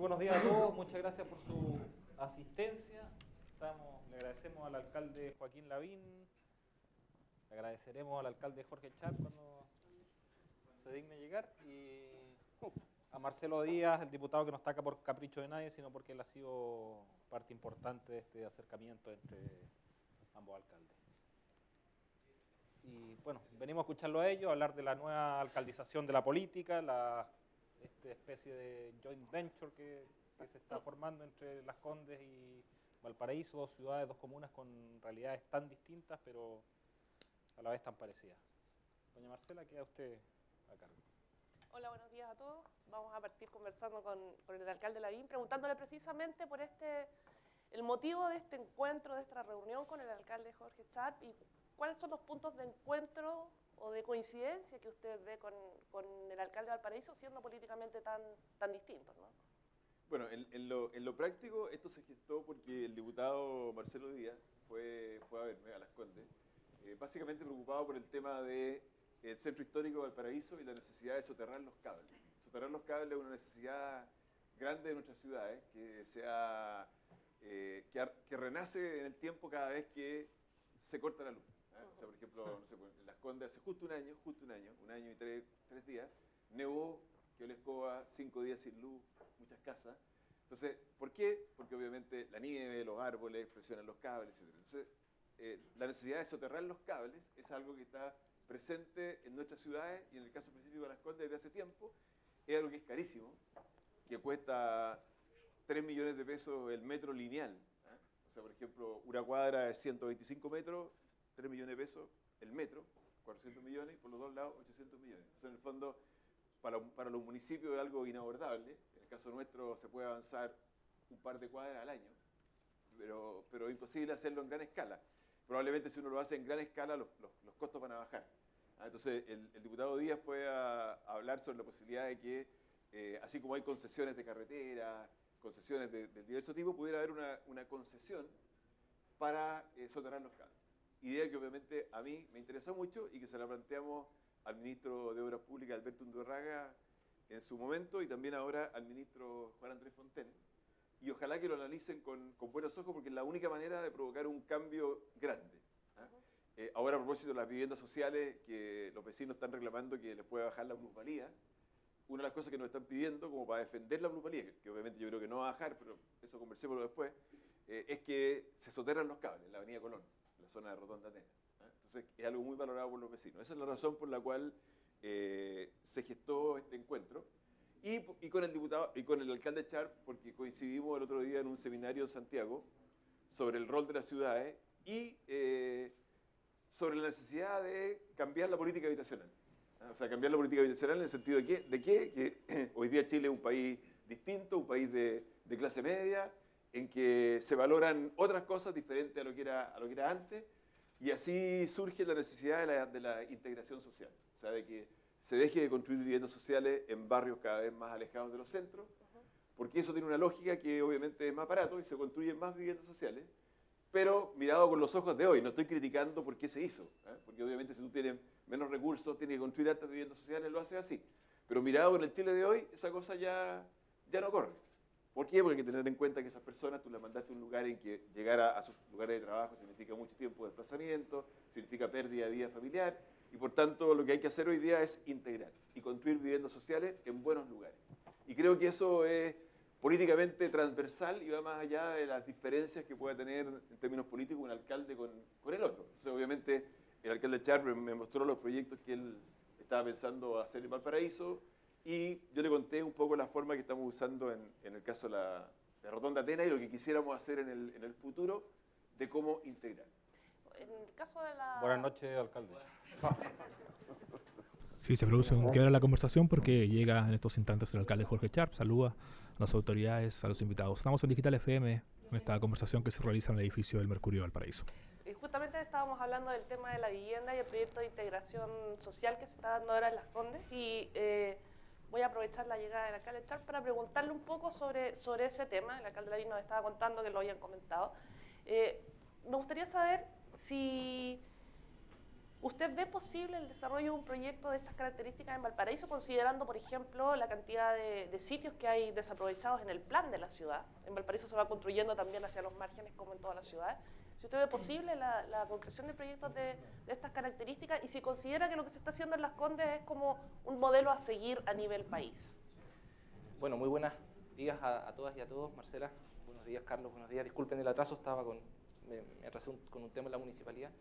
buenos días a todos, muchas gracias por su asistencia. Le agradecemos al alcalde Joaquín Lavín, le agradeceremos al alcalde Jorge Char cuando se digne llegar, y a Marcelo Díaz, el diputado que no está acá por capricho de nadie, sino porque él ha sido parte importante de este acercamiento entre ambos alcaldes. Y bueno, venimos a escucharlo a ellos, a hablar de la nueva alcaldización de la política, esta especie de joint venture que se está formando entre Las Condes y Valparaíso, dos ciudades, dos comunas con realidades tan distintas, pero a la vez tan parecidas. Doña Marcela, queda usted a cargo. Hola, buenos días a todos. Vamos a partir conversando con el alcalde Lavín, preguntándole precisamente por el motivo de este encuentro, de esta reunión con el alcalde Jorge Char, y cuáles son los puntos de encuentro o de coincidencia que usted ve con el alcalde de Valparaíso, siendo políticamente tan distintos, ¿no? Bueno, en lo práctico, esto se gestó porque el diputado Marcelo Díaz fue a verme a Las Condes, básicamente preocupado por el tema del centro histórico de Valparaíso y la necesidad de soterrar los cables. Soterrar los cables es una necesidad grande de nuestras ciudades, que renace en el tiempo cada vez que se corta la luz. O sea, por ejemplo, no sé, en Las Condes hace justo un año y tres días, nevó, quedó la escoba, 5 días sin luz, muchas casas. Entonces, ¿por qué? Porque obviamente la nieve, los árboles presionan los cables, etc. Entonces, la necesidad de soterrar los cables es algo que está presente en nuestras ciudades y en el caso específico de Las Condes desde hace tiempo. Es algo que es carísimo, que cuesta 3 millones de pesos el metro lineal. O sea, por ejemplo, una cuadra de 125 metros, 3 millones de pesos el metro, 400 millones, y por los dos lados 800 millones. Entonces, en el fondo, para los municipios es algo inabordable. En el caso nuestro se puede avanzar un par de cuadras al año, pero es imposible hacerlo en gran escala. Probablemente si uno lo hace en gran escala, los costos van a bajar. Entonces, el diputado Díaz fue a hablar sobre la posibilidad de que, así como hay concesiones de carretera, concesiones de diverso tipo, pudiera haber una concesión para soterrar los cables. Idea que obviamente a mí me interesa mucho y que se la planteamos al ministro de Obras Públicas, Alberto Undurraga, en su momento, y también ahora al ministro Juan Andrés Fontaine. Y ojalá que lo analicen con buenos ojos, porque es la única manera de provocar un cambio grande. Ahora, a propósito de las viviendas sociales, que los vecinos están reclamando que les puede bajar la plusvalía, una de las cosas que nos están pidiendo, como para defender la plusvalía, que obviamente yo creo que no va a bajar, pero eso conversémoslo después, es que se soterran los cables en la avenida Colón, en la zona de Rotonda Atenas. Entonces, es algo muy valorado por los vecinos. Esa es la razón por la cual se gestó este encuentro. Y con el diputado y con el alcalde Char, porque coincidimos el otro día en un seminario en Santiago sobre el rol de las ciudades y sobre la necesidad de cambiar la política habitacional. O sea, cambiar la política habitacional en el sentido de que hoy día Chile es un país distinto, un país de clase media, en que se valoran otras cosas diferentes a lo que era antes, y así surge la necesidad de la integración social. O sea, de que se deje de construir viviendas sociales en barrios cada vez más alejados de los centros, porque eso tiene una lógica que obviamente es más barato y se construyen más viviendas sociales, pero mirado con los ojos de hoy. No estoy criticando por qué se hizo, porque obviamente si tú tienes menos recursos, tienes que construir altas viviendas sociales, lo haces así. Pero mirado con el Chile de hoy, esa cosa ya no corre. ¿Por qué? Porque hay que tener en cuenta que esas personas tú las mandaste a un lugar en que llegar a sus lugares de trabajo significa mucho tiempo de desplazamiento, significa pérdida de vida familiar, y por tanto lo que hay que hacer hoy día es integrar y construir viviendas sociales en buenos lugares. Y creo que eso es políticamente transversal y va más allá de las diferencias que pueda tener en términos políticos un alcalde con el otro. Entonces, obviamente, el alcalde Char me mostró los proyectos que él estaba pensando hacer en Valparaíso, y yo le conté un poco la forma que estamos usando en el caso de Rotonda Atenas y lo que quisiéramos hacer en el futuro de cómo integrar. En el caso de la... Buenas noches, alcalde. Sí, se produce un quiebre en la conversación porque llega en estos instantes el alcalde Jorge Char, saluda a las autoridades, a los invitados. Estamos en Digital FM, en esta conversación que se realiza en el edificio del Mercurio de Valparaíso. Justamente estábamos hablando del tema de la vivienda y el proyecto de integración social que se está dando ahora en Las Condes, y voy a aprovechar la llegada del alcalde Char para preguntarle un poco sobre ese tema. El alcalde Lavín nos estaba contando que lo habían comentado. Me gustaría saber si ¿Usted ve posible el desarrollo de un proyecto de estas características en Valparaíso, considerando, por ejemplo, la cantidad de sitios que hay desaprovechados en el plan de la ciudad? En Valparaíso se va construyendo también hacia los márgenes, como en todas las ciudades. Si usted ve posible la concreción de proyectos de estas características y si considera que lo que se está haciendo en Las Condes es como un modelo a seguir a nivel país. Bueno, muy buenos días a todas y a todos. Marcela, buenos días. Carlos, buenos días. Disculpen el atraso, me atrasé con un tema en la municipalidad.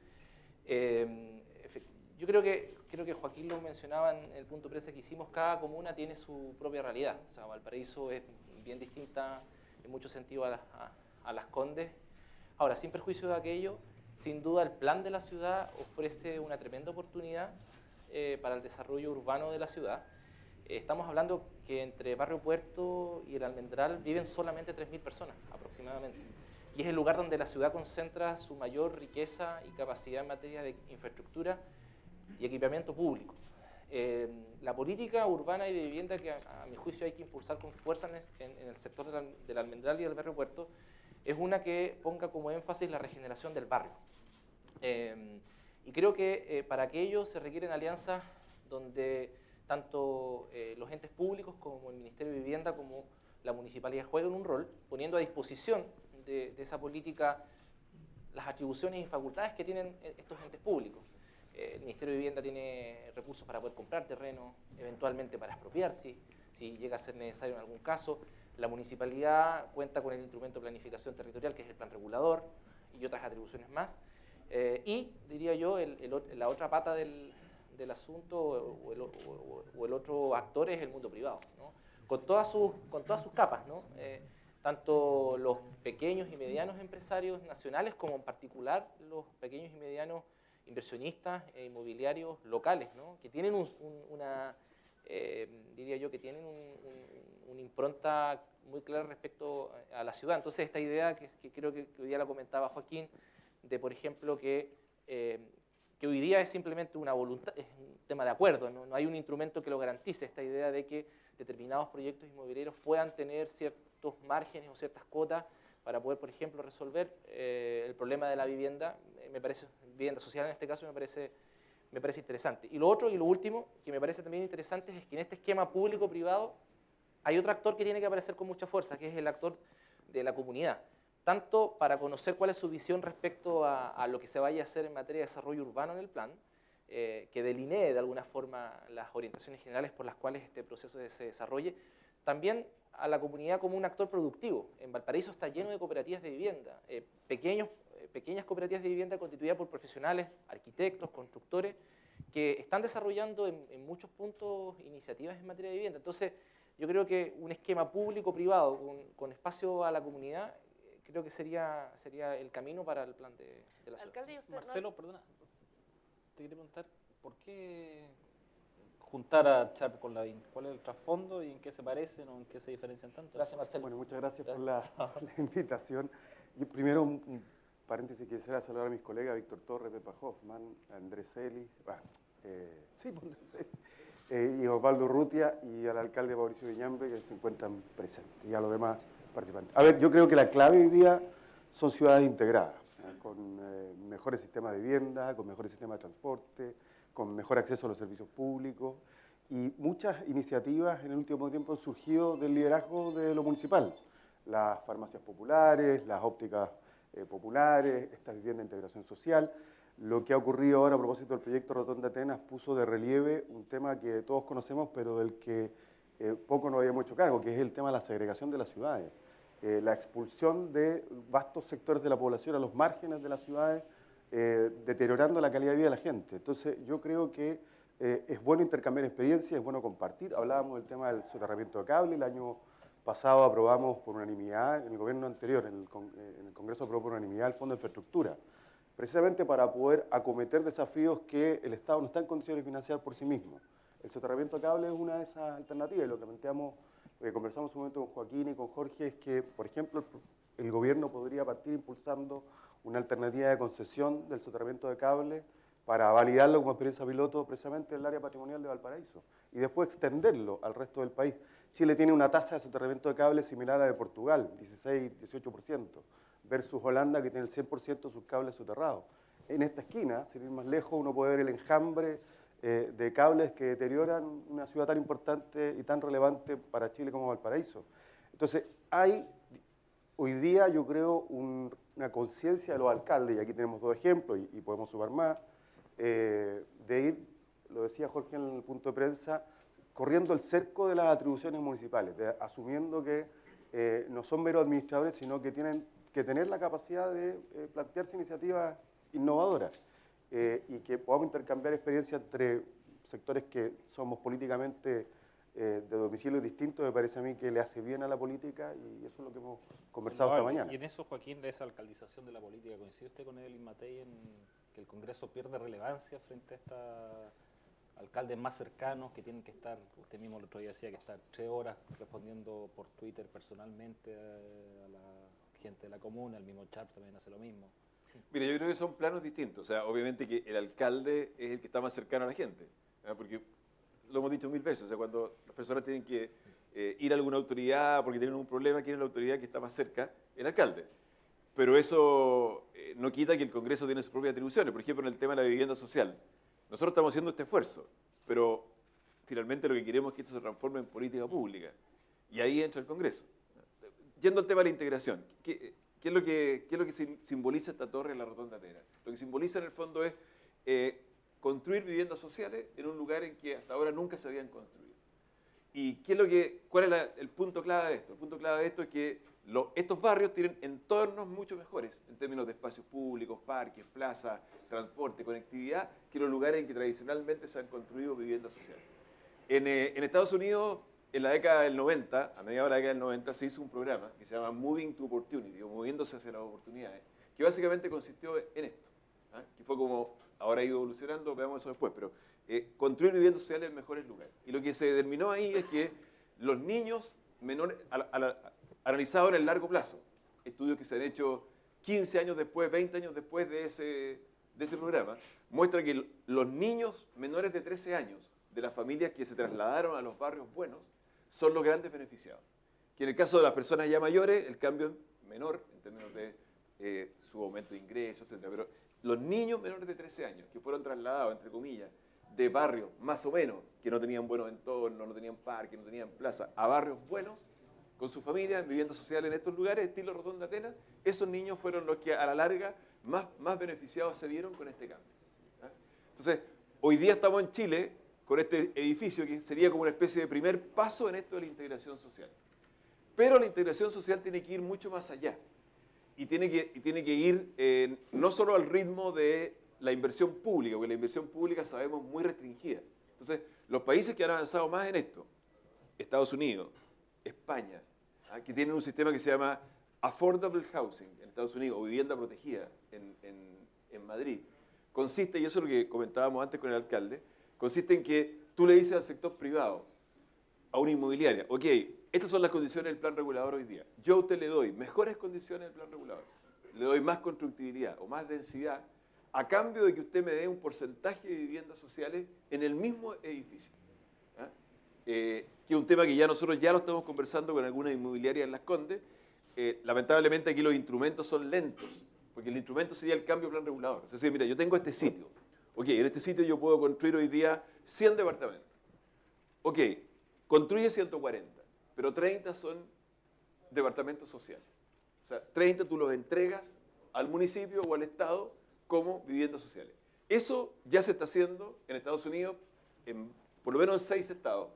Yo creo que Joaquín lo mencionaba en el punto prensa que hicimos, cada comuna tiene su propia realidad. O sea, Valparaíso es bien distinta en muchos sentidos a Las Condes. Ahora, sin perjuicio de aquello, sin duda el plan de la ciudad ofrece una tremenda oportunidad para el desarrollo urbano de la ciudad. Estamos hablando que entre Barrio Puerto y el Almendral viven solamente 3.000 personas aproximadamente. Y es el lugar donde la ciudad concentra su mayor riqueza y capacidad en materia de infraestructura y equipamiento público. La política urbana y de vivienda que a mi juicio hay que impulsar con fuerza en el sector del Almendral y del Barrio Puerto es una que ponga como énfasis la regeneración del barrio. Y creo que para aquello se requieren alianzas donde tanto los entes públicos como el Ministerio de Vivienda como la municipalidad jueguen un rol, poniendo a disposición de esa política las atribuciones y facultades que tienen estos entes públicos. El Ministerio de Vivienda tiene recursos para poder comprar terreno, eventualmente para expropiar si llega a ser necesario en algún caso. La municipalidad cuenta con el instrumento de planificación territorial, que es el plan regulador, y otras atribuciones más. Y, diría yo, la otra pata del asunto o el otro actor es el mundo privado, ¿no? Con todas sus capas, ¿no? Tanto los pequeños y medianos empresarios nacionales como en particular los pequeños y medianos inversionistas e inmobiliarios locales, ¿no? Que tienen diría yo, que tienen una impronta muy clara respecto a la ciudad. Entonces esta idea que creo que hoy día la comentaba Joaquín, de por ejemplo que hoy día es simplemente una voluntad, es un tema de acuerdo, no hay un instrumento que lo garantice, esta idea de que determinados proyectos inmobiliarios puedan tener ciertos márgenes o ciertas cuotas para poder, por ejemplo, resolver el problema de la vivienda, vivienda social en este caso, me parece interesante. Y lo otro y lo último que me parece también interesante es que en este esquema público-privado hay otro actor que tiene que aparecer con mucha fuerza, que es el actor de la comunidad, tanto para conocer cuál es su visión respecto a lo que se vaya a hacer en materia de desarrollo urbano en el plan, que delinee de alguna forma las orientaciones generales por las cuales este proceso se desarrolle, también a la comunidad como un actor productivo. En Valparaíso está lleno de cooperativas de vivienda, pequeñas cooperativas de vivienda constituidas por profesionales, arquitectos, constructores, que están desarrollando en muchos puntos iniciativas en materia de vivienda. Entonces, yo creo que un esquema público-privado con espacio a la comunidad, creo que sería el camino para el plan de la ciudad. Alcalde, ¿y usted Marcelo, perdona, te quería preguntar, ¿por qué juntar a Charp con Lavín? ¿Cuál es el trasfondo y en qué se parecen o en qué se diferencian tanto? Gracias, Marcelo. Bueno, muchas gracias por la invitación. Y primero, un paréntesis, quisiera saludar a mis colegas Víctor Torres, Pepa Hoffman, Andrés Eli, y Osvaldo Urrutia y al alcalde Mauricio Viñambe, que se encuentran presentes, y a los demás participantes. A ver, yo creo que la clave hoy día son ciudades integradas, con mejores sistemas de vivienda, con mejores sistemas de transporte, con mejor acceso a los servicios públicos, y muchas iniciativas en el último tiempo han surgido del liderazgo de lo municipal. Las farmacias populares, las ópticas populares, estas viviendas de integración social. Lo que ha ocurrido ahora a propósito del proyecto Rotonda Atenas puso de relieve un tema que todos conocemos, pero del que poco nos habíamos hecho cargo, que es el tema de la segregación de las ciudades. La expulsión de vastos sectores de la población a los márgenes de las ciudades, deteriorando la calidad de vida de la gente. Entonces, yo creo que es bueno intercambiar experiencias, es bueno compartir. Hablábamos del tema del soterramiento de cable. El año pasado aprobamos por unanimidad, en el gobierno anterior, en el Congreso aprobó por unanimidad el Fondo de Infraestructura, precisamente para poder acometer desafíos que el Estado no está en condiciones de financiar por sí mismo. El soterramiento de cable es una de esas alternativas, y lo que planteamos, conversamos en un momento con Joaquín y con Jorge, es que, por ejemplo, el gobierno podría partir impulsando una alternativa de concesión del soterramiento de cable para validarlo como experiencia piloto precisamente en el área patrimonial de Valparaíso y después extenderlo al resto del país. Chile tiene una tasa de soterramiento de cable similar a la de Portugal, 16-18%, versus Holanda, que tiene el 100% de sus cables soterrados. en esta esquina, sin ir más lejos, uno puede ver el enjambre de cables que deterioran una ciudad tan importante y tan relevante para Chile como Valparaíso. Entonces, hay hoy día, yo creo, una conciencia de los alcaldes, y aquí tenemos 2 ejemplos, y podemos sumar más, de ir, lo decía Jorge en el punto de prensa, corriendo el cerco de las atribuciones municipales, asumiendo que no son meros administradores, sino que tienen que tener la capacidad de plantearse iniciativas innovadoras y que podamos intercambiar experiencias entre sectores que somos políticamente de domicilios distintos. Me parece a mí que le hace bien a la política y eso es lo que hemos conversado esta mañana. Y en eso, Joaquín, de esa alcaldización de la política, ¿coincide usted con Evelyn Matei en que el Congreso pierde relevancia frente a estos alcaldes más cercanos que tienen que estar, usted mismo el otro día decía que estar 3 horas respondiendo por Twitter personalmente a la gente de la comuna, el mismo Sharp también hace lo mismo? Mira, yo creo que son planos distintos. O sea, obviamente que el alcalde es el que está más cercano a la gente, ¿verdad? Porque lo hemos dicho 1000 veces, o sea, cuando las personas tienen que ir a alguna autoridad porque tienen un problema, quieren la autoridad que está más cerca, el alcalde. Pero eso no quita que el Congreso tiene sus propias atribuciones. Por ejemplo, en el tema de la vivienda social. Nosotros estamos haciendo este esfuerzo, pero finalmente lo que queremos es que esto se transforme en política pública. Y ahí entra el Congreso. Yendo al tema de la integración, ¿qué es lo que simboliza esta torre en la Rotonda Atena? Lo que simboliza en el fondo es construir viviendas sociales en un lugar en que hasta ahora nunca se habían construido. ¿Y cuál es el punto clave de esto? El punto clave de esto es que estos barrios tienen entornos mucho mejores en términos de espacios públicos, parques, plazas, transporte, conectividad, que los lugares en que tradicionalmente se han construido viviendas sociales. En Estados Unidos, en la década del 90, a mediados de la década del 90, se hizo un programa que se llama Moving to Opportunity, o moviéndose hacia las oportunidades, que básicamente consistió en esto, que fue como, ahora ha ido evolucionando, veamos eso después, pero construir viviendas sociales en mejores lugares. Y lo que se determinó ahí es que los niños menores, analizados en el largo plazo, estudios que se han hecho 15 años después, 20 años después de ese programa, muestran que los niños menores de 13 años de las familias que se trasladaron a los barrios buenos son los grandes beneficiados. Que en el caso de las personas ya mayores, el cambio es menor en términos de su aumento de ingresos, etc. Pero los niños menores de 13 años que fueron trasladados, entre comillas, de barrios más o menos, que no tenían buenos entornos, no tenían parques, no tenían plaza, a barrios buenos, con su familia, en vivienda social en estos lugares, estilo Rotonda Atenas, esos niños fueron los que a la larga más beneficiados se vieron con este cambio. Entonces, hoy día estamos en Chile con este edificio que sería como una especie de primer paso en esto de la integración social. Pero la integración social tiene que ir mucho más allá y tiene que ir no solo al ritmo de la inversión pública, porque la inversión pública sabemos muy restringida. Entonces, los países que han avanzado más en esto, Estados Unidos, España, que tienen un sistema que se llama Affordable Housing en Estados Unidos, o vivienda protegida en Madrid, consiste, y eso es lo que comentábamos antes con el alcalde, consiste en que tú le dices al sector privado, a una inmobiliaria, ok, estas son las condiciones del plan regulador hoy día. Yo a usted le doy mejores condiciones del plan regulador, le doy más constructibilidad o más densidad, a cambio de que usted me dé un porcentaje de viviendas sociales en el mismo edificio. Que es un tema que ya nosotros ya lo estamos conversando con algunas inmobiliarias en Las Condes. Lamentablemente aquí los instrumentos son lentos, porque el instrumento sería el cambio de plan regulador. Es decir, mira, yo tengo este sitio. Ok, en este sitio yo puedo construir hoy día 100 departamentos. Ok, construye 140, pero 30 son departamentos sociales. O sea, 30 tú los entregas al municipio o al Estado como viviendas sociales. Eso ya se está haciendo en Estados Unidos, por lo menos en 6 estados,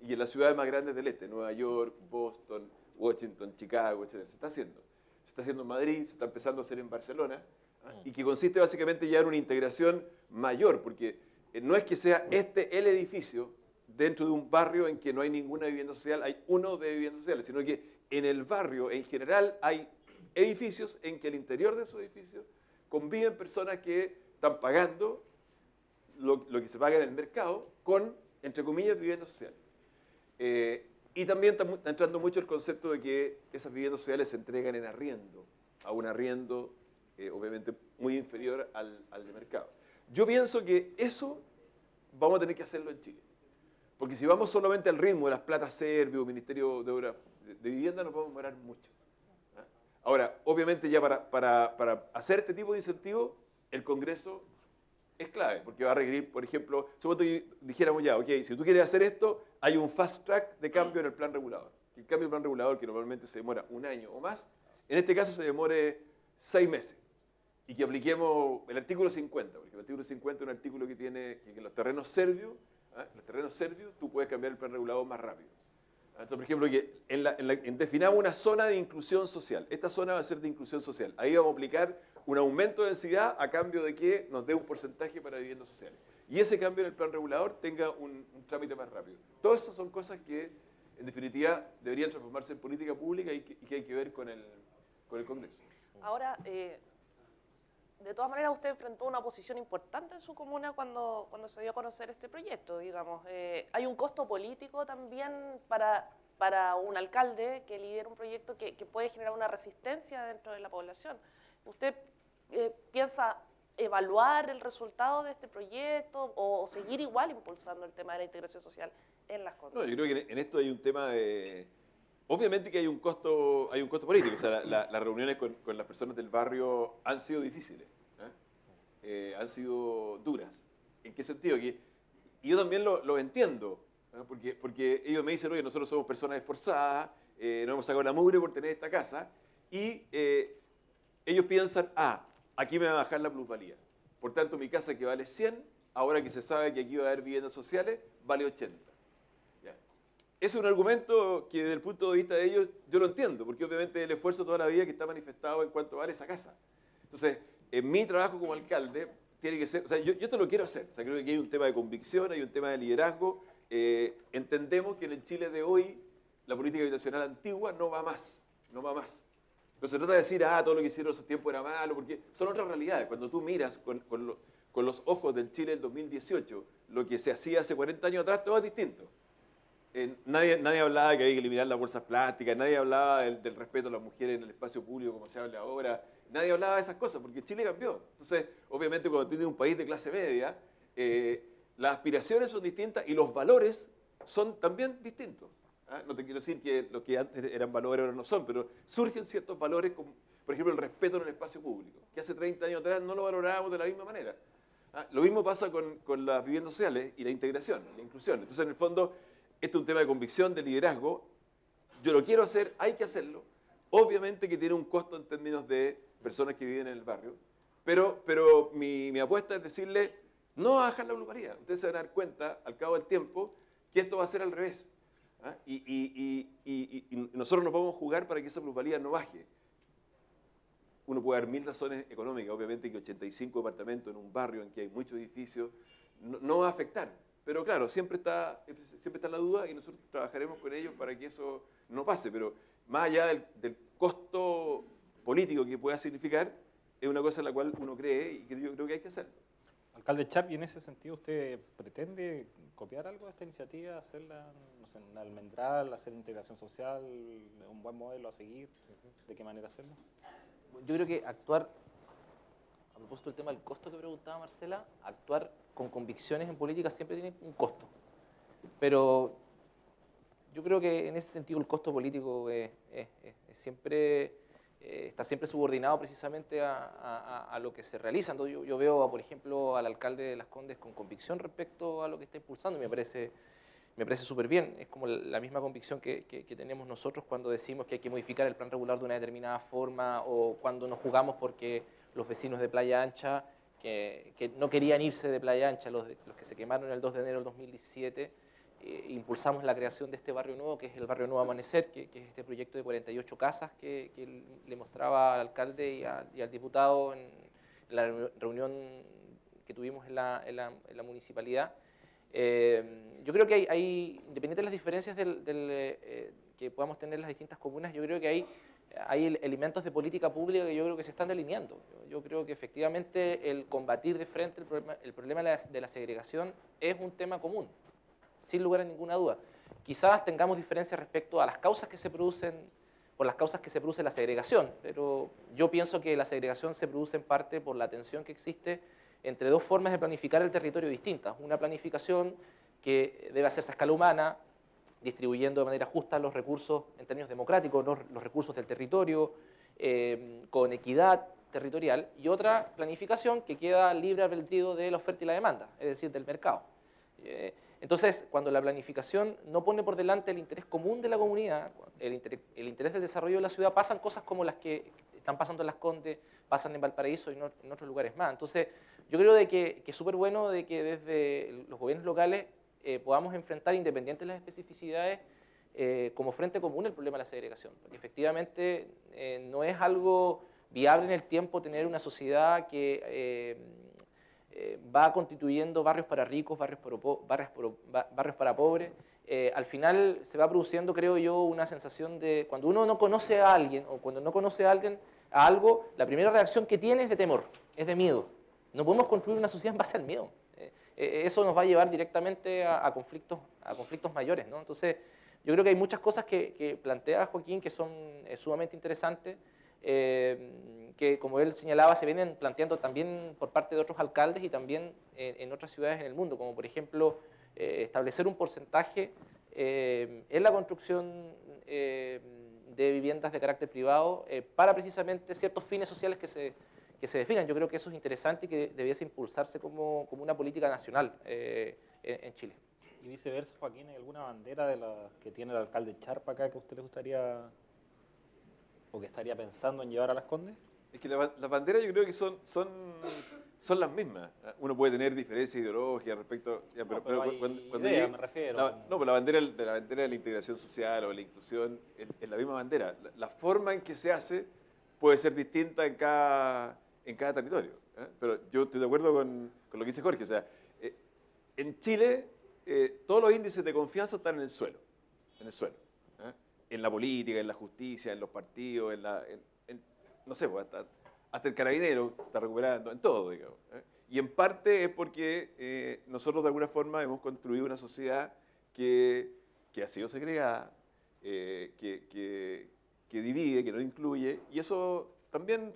y en las ciudades más grandes del este, Nueva York, Boston, Washington, Chicago, etc. Se está haciendo. Se está haciendo en Madrid, se está empezando a hacer en Barcelona, y que consiste básicamente ya en una integración mayor, porque no es que sea el edificio dentro de un barrio en que no hay ninguna vivienda social, hay uno de viviendas sociales, sino que en el barrio en general hay edificios en que al interior de esos edificios conviven personas que están pagando lo que se paga en el mercado con, entre comillas, viviendas sociales. Y también está entrando mucho el concepto de que esas viviendas sociales se entregan en arriendo, a un arriendo obviamente muy inferior al de mercado. Yo pienso que eso vamos a tener que hacerlo en Chile. Porque si vamos solamente al ritmo de las platas Servio, Ministerio de Obras de Vivienda, nos vamos a demorar mucho. Ahora, obviamente ya para hacer este tipo de incentivos el Congreso es clave, porque va a requerir, por ejemplo, supongo que dijéramos ya, ok, si tú quieres hacer esto, hay un fast track de cambio en el plan regulador. El cambio del plan regulador, que normalmente se demora un año o más, en este caso se demore 6 meses. Y que apliquemos el artículo 50, porque el artículo 50 es un artículo que tiene que en los terrenos serbios, tú puedes cambiar el plan regulador más rápido. Entonces, por ejemplo, que definamos una zona de inclusión social. Esta zona va a ser de inclusión social. Ahí vamos a aplicar un aumento de densidad a cambio de que nos dé un porcentaje para viviendas sociales. Y ese cambio en el plan regulador tenga un trámite más rápido. Todas estas son cosas que, en definitiva, deberían transformarse en política pública y que hay que ver con el Congreso. Ahora, de todas maneras, usted enfrentó una oposición importante en su comuna cuando se dio a conocer este proyecto, digamos. Hay un costo político también para un alcalde que lidera un proyecto que puede generar una resistencia dentro de la población. ¿Usted piensa evaluar el resultado de este proyecto o seguir igual impulsando el tema de la integración social en Las Condes? No, yo creo que en esto hay un tema de... Obviamente que hay un costo político. O sea, las reuniones con las personas del barrio han sido difíciles, han sido duras. ¿En qué sentido? Y yo también lo entiendo, porque ellos me dicen, oye, nosotros somos personas esforzadas, nos hemos sacado la mugre por tener esta casa, y ellos piensan, aquí me va a bajar la plusvalía. Por tanto, mi casa que vale 100, ahora que se sabe que aquí va a haber viviendas sociales, vale 80. Ese es un argumento que desde el punto de vista de ellos yo lo entiendo, porque obviamente el esfuerzo toda la vida que está manifestado en cuanto vale esa casa. Entonces, en mi trabajo como alcalde tiene que ser, o sea, yo esto lo quiero hacer, o sea, creo que aquí hay un tema de convicción, hay un tema de liderazgo. Entendemos que en el Chile de hoy la política habitacional antigua no va más. No se trata de decir, todo lo que hicieron en ese tiempo era malo, porque son otras realidades. Cuando tú miras con los ojos del Chile del 2018, lo que se hacía hace 40 años atrás, todo es distinto. Nadie hablaba de que había que eliminar las bolsas plásticas, nadie hablaba del respeto a las mujeres en el espacio público como se habla ahora, nadie hablaba de esas cosas porque Chile cambió. Entonces, obviamente cuando tienes un país de clase media, las aspiraciones son distintas y los valores son también distintos. No te quiero decir que los que antes eran valores ahora no son, pero surgen ciertos valores como, por ejemplo, el respeto en el espacio público, que hace 30 años atrás no lo valorábamos de la misma manera. Lo mismo pasa con las viviendas sociales y la integración, la inclusión. Entonces, en el fondo, este es un tema de convicción, de liderazgo. Yo lo quiero hacer, hay que hacerlo. Obviamente que tiene un costo en términos de personas que viven en el barrio, pero mi apuesta es decirle, no a bajar la plusvalía. Ustedes se van a dar cuenta, al cabo del tiempo, que esto va a ser al revés. Y nosotros nos vamos a jugar para que esa plusvalía no baje. Uno puede dar 1000 razones económicas, obviamente que 85 departamentos en un barrio en que hay muchos edificios no va a afectar. Pero claro, siempre está la duda y nosotros trabajaremos con ellos para que eso no pase. Pero más allá del costo político que pueda significar, es una cosa en la cual uno cree y que yo creo que hay que hacerlo. Alcalde Chap, y en ese sentido, ¿usted pretende copiar algo de esta iniciativa, hacerla, no sé, en Almendral, hacer integración social, un buen modelo a seguir? ¿De qué manera hacerlo? Yo creo que actuar, a propósito del tema del costo que preguntaba Marcela, actuar con convicciones en política siempre tiene un costo. Pero yo creo que en ese sentido el costo político está siempre subordinado precisamente a lo que se realiza. Entonces yo veo, por ejemplo, al alcalde de Las Condes con convicción respecto a lo que está impulsando y me parece súper bien. Es como la misma convicción que tenemos nosotros cuando decimos que hay que modificar el plan regular de una determinada forma o cuando nos jugamos porque los vecinos de Playa Ancha que no querían irse de Playa Ancha, los que se quemaron el 2 de enero del 2017, impulsamos la creación de este barrio nuevo, que es el barrio Nuevo Amanecer, que es este proyecto de 48 casas que le mostraba al alcalde y al diputado en la reunión que tuvimos en la municipalidad. Yo creo que hay independiente de las diferencias que podamos tener las distintas comunas, yo creo que hay elementos de política pública que yo creo que se están delineando. Yo creo que efectivamente el combatir de frente el problema de la segregación es un tema común, sin lugar a ninguna duda. Quizás tengamos diferencias respecto a las causas que se producen, por las causas que se produce la segregación, pero yo pienso que la segregación se produce en parte por la tensión que existe entre dos formas de planificar el territorio distintas. Una planificación que debe hacerse a escala humana, distribuyendo de manera justa los recursos en términos democráticos, los recursos del territorio, con equidad, territorial, y otra planificación que queda libre albedrío de la oferta y la demanda, es decir, del mercado. Entonces, cuando la planificación no pone por delante el interés común de la comunidad, el interés del desarrollo de la ciudad, pasan cosas como las que están pasando en Las Condes, pasan en Valparaíso y en otros lugares más. Entonces, yo creo de que es súper bueno de que desde los gobiernos locales podamos enfrentar, independiente de las especificidades, como frente común el problema de la segregación. Porque efectivamente no es algo viable en el tiempo tener una sociedad que va constituyendo barrios para ricos, barrios para pobres. Al final se va produciendo, creo yo, una sensación de cuando uno no conoce a alguien o cuando no conoce a alguien a algo, la primera reacción que tiene es de temor, es de miedo. No podemos construir una sociedad en base al miedo. Eso nos va a llevar directamente a conflictos mayores, ¿no? Entonces, yo creo que hay muchas cosas que plantea Joaquín que son sumamente interesantes, que como él señalaba se vienen planteando también por parte de otros alcaldes y también en otras ciudades en el mundo, como por ejemplo establecer un porcentaje en la construcción de viviendas de carácter privado para precisamente ciertos fines sociales que se definan. Yo creo que eso es interesante y que debiese impulsarse como una política nacional en Chile. Y viceversa, Joaquín, ¿hay alguna bandera de la que tiene el alcalde Charp acá que a usted le gustaría o que estaría pensando en llevar a Las Condes? Es que las banderas yo creo que son las mismas. Uno puede tener diferencias ideológicas respecto... Ya, pero hay cuando idea, llegue- me refiero. No, pero la bandera de la integración social o de la inclusión es la misma bandera. La forma en que se hace puede ser distinta en cada territorio. Pero yo estoy de acuerdo con lo que dice Jorge. O sea, en Chile todos los índices de confianza están en el suelo. En la política, en la justicia, en los partidos, no sé, pues, hasta el carabinero se está recuperando, en todo, digamos. Y en parte es porque nosotros de alguna forma hemos construido una sociedad que ha sido segregada, que divide, que no incluye, y eso también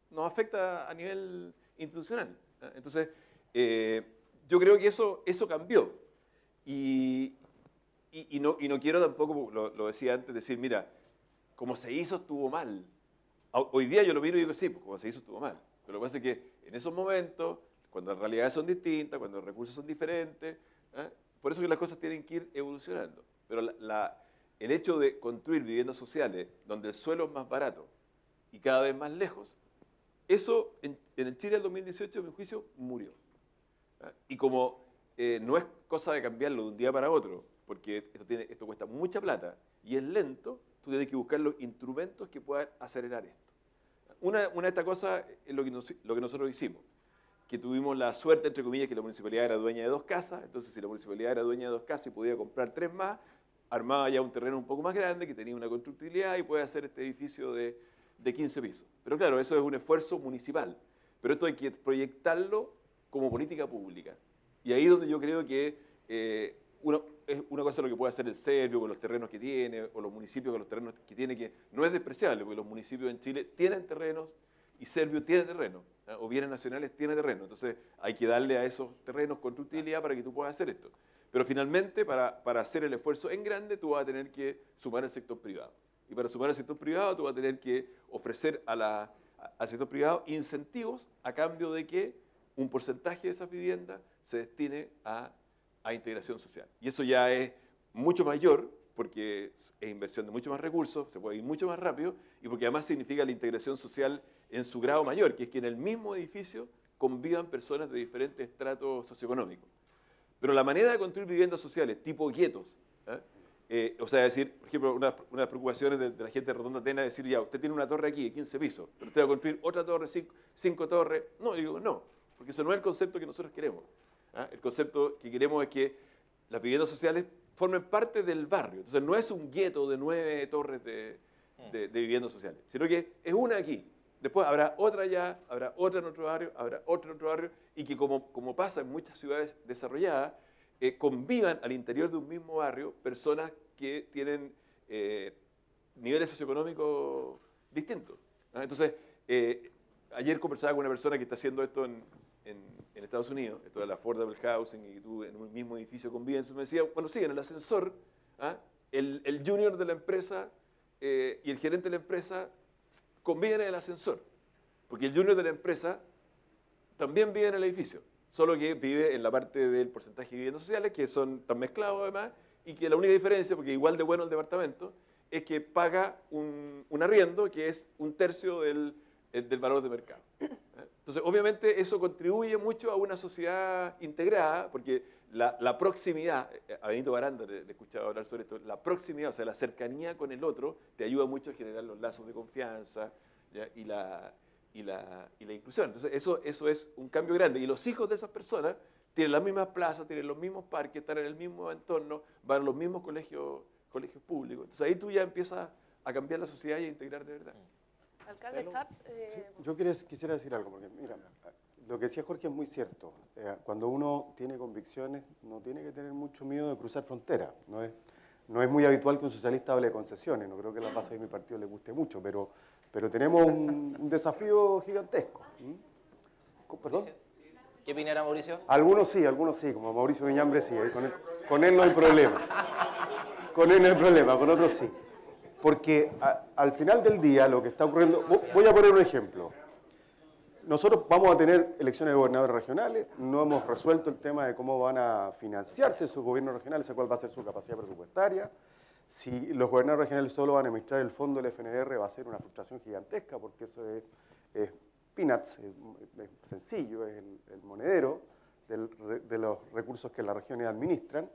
nos afecta a nivel institucional. Entonces, yo creo que eso cambió. Y no quiero tampoco, lo decía antes, decir, mira, como se hizo estuvo mal. Hoy día yo lo miro y digo, sí, pues como se hizo estuvo mal. Pero lo que pasa es que en esos momentos, cuando las realidades son distintas, cuando los recursos son diferentes, por eso que las cosas tienen que ir evolucionando. Pero el hecho de construir viviendas sociales donde el suelo es más barato y cada vez más lejos, eso en el Chile del 2018, a mi juicio, murió. Y como no es cosa de cambiarlo de un día para otro, porque esto cuesta mucha plata y es lento, tú tienes que buscar los instrumentos que puedan acelerar esto. Una de estas cosas es lo que nosotros hicimos, que tuvimos la suerte, entre comillas, que la municipalidad era dueña de 2 casas, entonces si la municipalidad era dueña de 2 casas y podía comprar 3 más, armaba ya un terreno un poco más grande, que tenía una constructibilidad y puede hacer este edificio de 15 pisos. Pero claro, eso es un esfuerzo municipal, pero esto hay que proyectarlo como política pública. Y ahí es donde yo creo que es una cosa lo que puede hacer el Servio con los terrenos que tiene, o los municipios con los terrenos que tiene, que no es despreciable, porque los municipios en Chile tienen terrenos y Servio tiene terrenos, o bienes nacionales tiene terrenos. Entonces hay que darle a esos terrenos constructibilidad para que tú puedas hacer esto. Pero finalmente, para hacer el esfuerzo en grande, tú vas a tener que sumar al sector privado. Y para sumar al sector privado, tú vas a tener que ofrecer al sector privado incentivos a cambio de que un porcentaje de esas viviendas se destine a integración social. Y eso ya es mucho mayor, porque es inversión de mucho más recursos, se puede ir mucho más rápido, y porque además significa la integración social en su grado mayor, que es que en el mismo edificio convivan personas de diferentes estratos socioeconómicos. Pero la manera de construir viviendas sociales, tipo guetos, o sea, decir, por ejemplo, una de las preocupaciones de la gente de Rotonda Atenas es decir, ya, usted tiene una torre aquí de 15 pisos, pero usted va a construir otra torre, 5 torres. No, le digo, no, porque eso no es el concepto que nosotros queremos. El concepto que queremos es que las viviendas sociales formen parte del barrio. Entonces no es un gueto de 9 torres de viviendas sociales, sino que es una aquí. Después habrá otra allá, habrá otra en otro barrio, habrá otra en otro barrio, y que como pasa en muchas ciudades desarrolladas, convivan al interior de un mismo barrio personas que tienen niveles socioeconómicos distintos. Entonces, ayer conversaba con una persona que está haciendo esto en Estados Unidos, esto de la affordable housing, y tú en un mismo edificio conviven. Me decía, bueno, sí, en el ascensor, el junior de la empresa y el gerente de la empresa conviven en el ascensor. Porque el junior de la empresa también vive en el edificio, solo que vive en la parte del porcentaje de viviendas sociales, que están mezclados además, y que la única diferencia, porque igual de bueno el departamento, es que paga un arriendo que es 1/3 del valor de mercado. Entonces, obviamente, eso contribuye mucho a una sociedad integrada, porque la proximidad, a Benito Baranda le he escuchado hablar sobre esto, la proximidad, o sea, la cercanía con el otro, te ayuda mucho a generar los lazos de confianza, ¿ya? Y la inclusión. Entonces, eso es un cambio grande. Y los hijos de esas personas tienen las mismas plazas, tienen los mismos parques, están en el mismo entorno, van a los mismos colegios públicos. Entonces, ahí tú ya empiezas a cambiar la sociedad y a integrar de verdad. Alcalde Charp, Sí, yo quisiera decir algo, porque mira, lo que decía Jorge es muy cierto. Cuando uno tiene convicciones, no tiene que tener mucho miedo de cruzar fronteras. No es muy habitual que un socialista hable de concesiones, no creo que a la base de mi partido le guste mucho, pero tenemos un desafío gigantesco. ¿Perdón? ¿Qué opinará Mauricio? Algunos sí, como Mauricio Viñambre sí, con él no hay problema. Con él no hay problema, con otros sí. Porque al final del día lo que está ocurriendo, voy a poner un ejemplo. Nosotros vamos a tener elecciones de gobernadores regionales, no hemos resuelto el tema de cómo van a financiarse sus gobiernos regionales, cuál va a ser su capacidad presupuestaria. Si los gobernadores regionales solo van a administrar el fondo del FNR, va a ser una frustración gigantesca, porque eso es peanuts, es sencillo, es el monedero de los recursos que las regiones administran.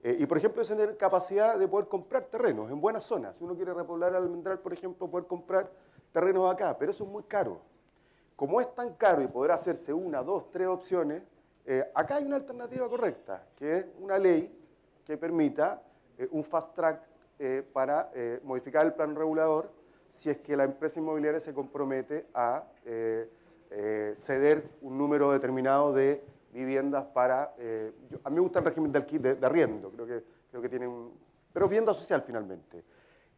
Y, por ejemplo, es tener capacidad de poder comprar terrenos en buenas zonas. Si uno quiere repoblar Almendral, por ejemplo, poder comprar terrenos acá, pero eso es muy caro. Como es tan caro y poder hacerse 1, 2, 3 opciones, acá hay una alternativa correcta, que es una ley que permita un fast track para modificar el plan regulador si es que la empresa inmobiliaria se compromete a ceder un número determinado de viviendas para... a mí me gusta el régimen de arriendo, creo que tiene pero vivienda social finalmente,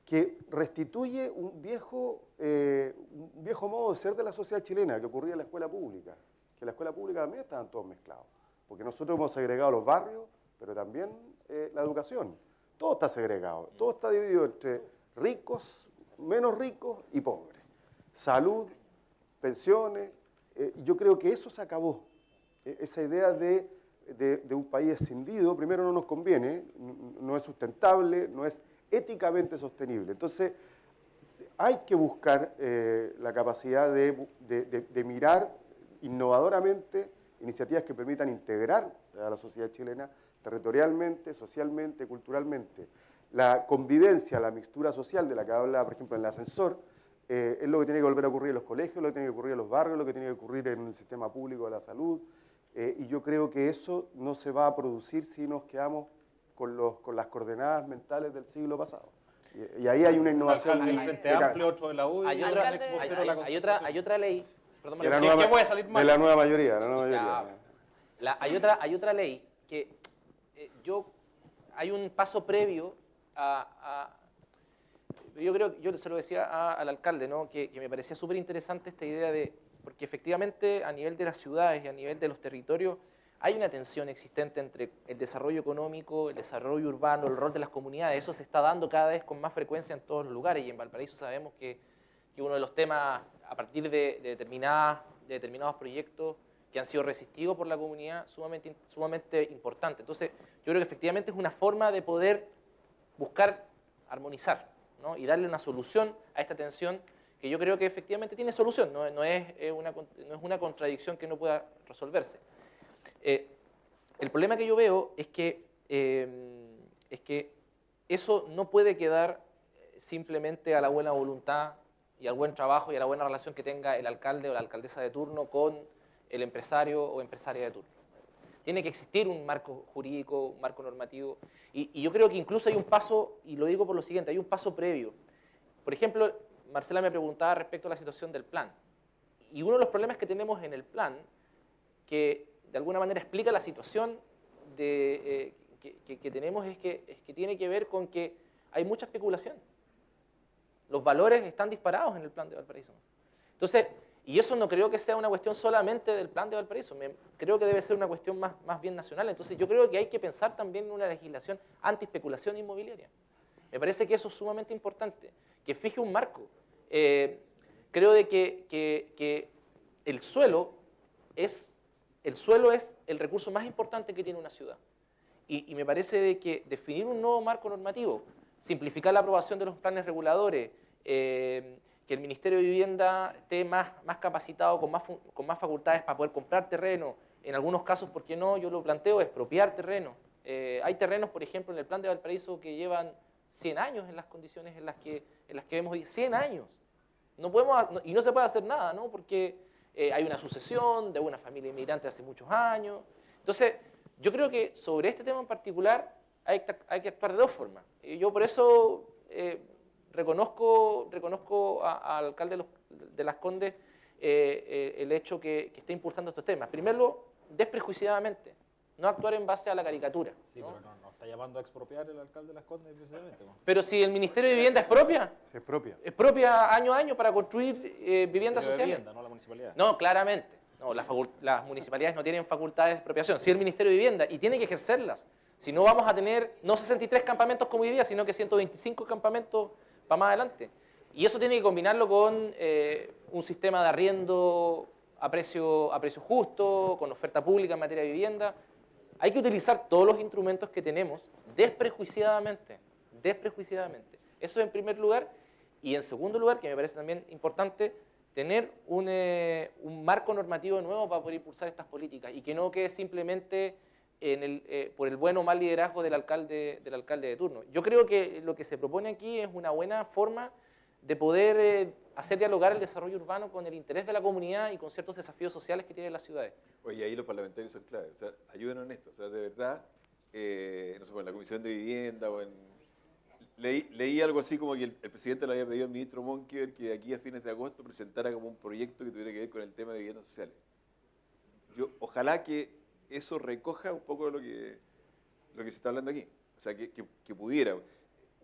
que restituye un viejo modo de ser de la sociedad chilena que ocurría en la escuela pública, que en la escuela pública también estaban todos mezclados, porque nosotros hemos segregado los barrios, pero también la educación. Todo está segregado, todo está dividido entre ricos, menos ricos y pobres. Salud, pensiones, yo creo que eso se acabó. Esa idea de un país escindido, primero no nos conviene, no es sustentable, no es éticamente sostenible. Entonces, hay que buscar la capacidad de mirar innovadoramente iniciativas que permitan integrar a la sociedad chilena territorialmente, socialmente, culturalmente. La convivencia, la mixtura social de la que habla, por ejemplo, en el ascensor, es lo que tiene que volver a ocurrir en los colegios, lo que tiene que ocurrir en los barrios, lo que tiene que ocurrir en el sistema público de la salud. Y yo creo que eso no se va a producir si nos quedamos con las coordenadas mentales del siglo pasado. Y ahí hay una innovación. Alcalde del Frente Amplio, otro de la UDI, Hay otra ley, perdón, ¿Qué puede salir mal? De la nueva mayoría, Hay otra ley que hay un paso previo yo se lo decía al alcalde, ¿no? que me parecía súper interesante esta idea porque efectivamente a nivel de las ciudades y a nivel de los territorios hay una tensión existente entre el desarrollo económico, el desarrollo urbano, el rol de las comunidades. Eso se está dando cada vez con más frecuencia en todos los lugares, y en Valparaíso sabemos que uno de los temas, a partir de determinados proyectos que han sido resistidos por la comunidad, sumamente importante. Entonces, yo creo que efectivamente es una forma de poder buscar armonizar, ¿no? Y darle una solución a esta tensión que yo creo que efectivamente tiene solución, no es una contradicción que no pueda resolverse. El problema que yo veo es que eso no puede quedar simplemente a la buena voluntad y al buen trabajo y a la buena relación que tenga el alcalde o la alcaldesa de turno con el empresario o empresaria de turno. Tiene que existir un marco jurídico, un marco normativo, y yo creo que incluso hay un paso, y lo digo por lo siguiente, hay un paso previo. Por ejemplo, Marcela me preguntaba respecto a la situación del plan, y uno de los problemas que tenemos en el plan, que de alguna manera explica la situación que tenemos, es que tiene que ver con que hay mucha especulación. Los valores están disparados en el plan de Valparaíso. Entonces, y eso no creo que sea una cuestión solamente del plan de Valparaíso, creo que debe ser una cuestión más bien nacional. Entonces yo creo que hay que pensar también en una legislación anti-especulación inmobiliaria. Me parece que eso es sumamente importante, que fije un marco. Creo de que el suelo es el recurso más importante que tiene una ciudad. Y me parece de que definir un nuevo marco normativo, simplificar la aprobación de los planes reguladores, que el Ministerio de Vivienda esté más capacitado, con más facultades para poder comprar terreno, en algunos casos, ¿por qué no? Yo lo planteo, expropiar terreno. Hay terrenos, por ejemplo, en el plan de Valparaíso que llevan 100 años en las condiciones en las que vemos hoy, 100 años. Y no se puede hacer nada, ¿no? Porque hay una sucesión de una familia inmigrante hace muchos años. Entonces, yo creo que sobre este tema en particular hay que actuar de dos formas. Y yo por eso reconozco al alcalde de Las Condes el hecho que esté impulsando estos temas. Primero, desprejuiciadamente, no actuar en base a la caricatura. Sí, ¿no? pero no está llamando a expropiar el alcalde de Las Condes precisamente. Pero si el Ministerio de Vivienda es propia, Se expropia. es propia año a año para construir viviendas Pero de sociales. vivienda, no la municipalidad. No, claramente. No, las municipalidades no tienen facultades de expropiación. Sí el Ministerio de Vivienda, y tiene que ejercerlas. Si no, vamos a tener no 63 campamentos como hoy día, sino que 125 campamentos para más adelante. Y eso tiene que combinarlo con un sistema de arriendo a precio justo, con oferta pública en materia de vivienda. Hay que utilizar todos los instrumentos que tenemos desprejuiciadamente. Eso en primer lugar. Y en segundo lugar, que me parece también importante, tener un marco normativo nuevo para poder impulsar estas políticas y que no quede simplemente por el buen o mal liderazgo del alcalde de turno. Yo creo que lo que se propone aquí es una buena forma de poder hacer dialogar el desarrollo urbano con el interés de la comunidad y con ciertos desafíos sociales que tienen las ciudades. Oye, ahí los parlamentarios son claves. O sea, ayúdenos en esto. O sea, de verdad, no sé, en la Comisión de Vivienda o leí algo así como que el presidente le había pedido al ministro Monkever que de aquí a fines de agosto presentara como un proyecto que tuviera que ver con el tema de viviendas sociales. Ojalá que eso recoja un poco lo que se está hablando aquí. O sea, que pudiera.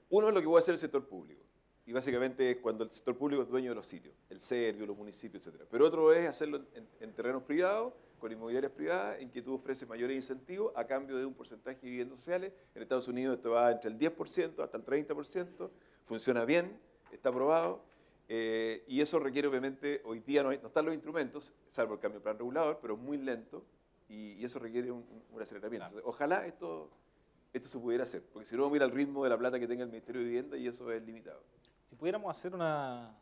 Uno es lo que puede hacer el sector público. Y básicamente es cuando el sector público es dueño de los sitios, el Servio, los municipios, etc. Pero otro es hacerlo en terrenos privados, con inmobiliarias privadas, en que tú ofreces mayores incentivos a cambio de un porcentaje de viviendas sociales. En Estados Unidos esto va entre el 10% hasta el 30%, funciona bien, está aprobado, y eso requiere obviamente, hoy día no están los instrumentos, salvo el cambio de plan regulador, pero es muy lento, y eso requiere un aceleramiento. Claro. Entonces, ojalá esto se pudiera hacer, porque si no, mira el ritmo de la plata que tenga el Ministerio de Vivienda y eso es limitado. Si pudiéramos hacer una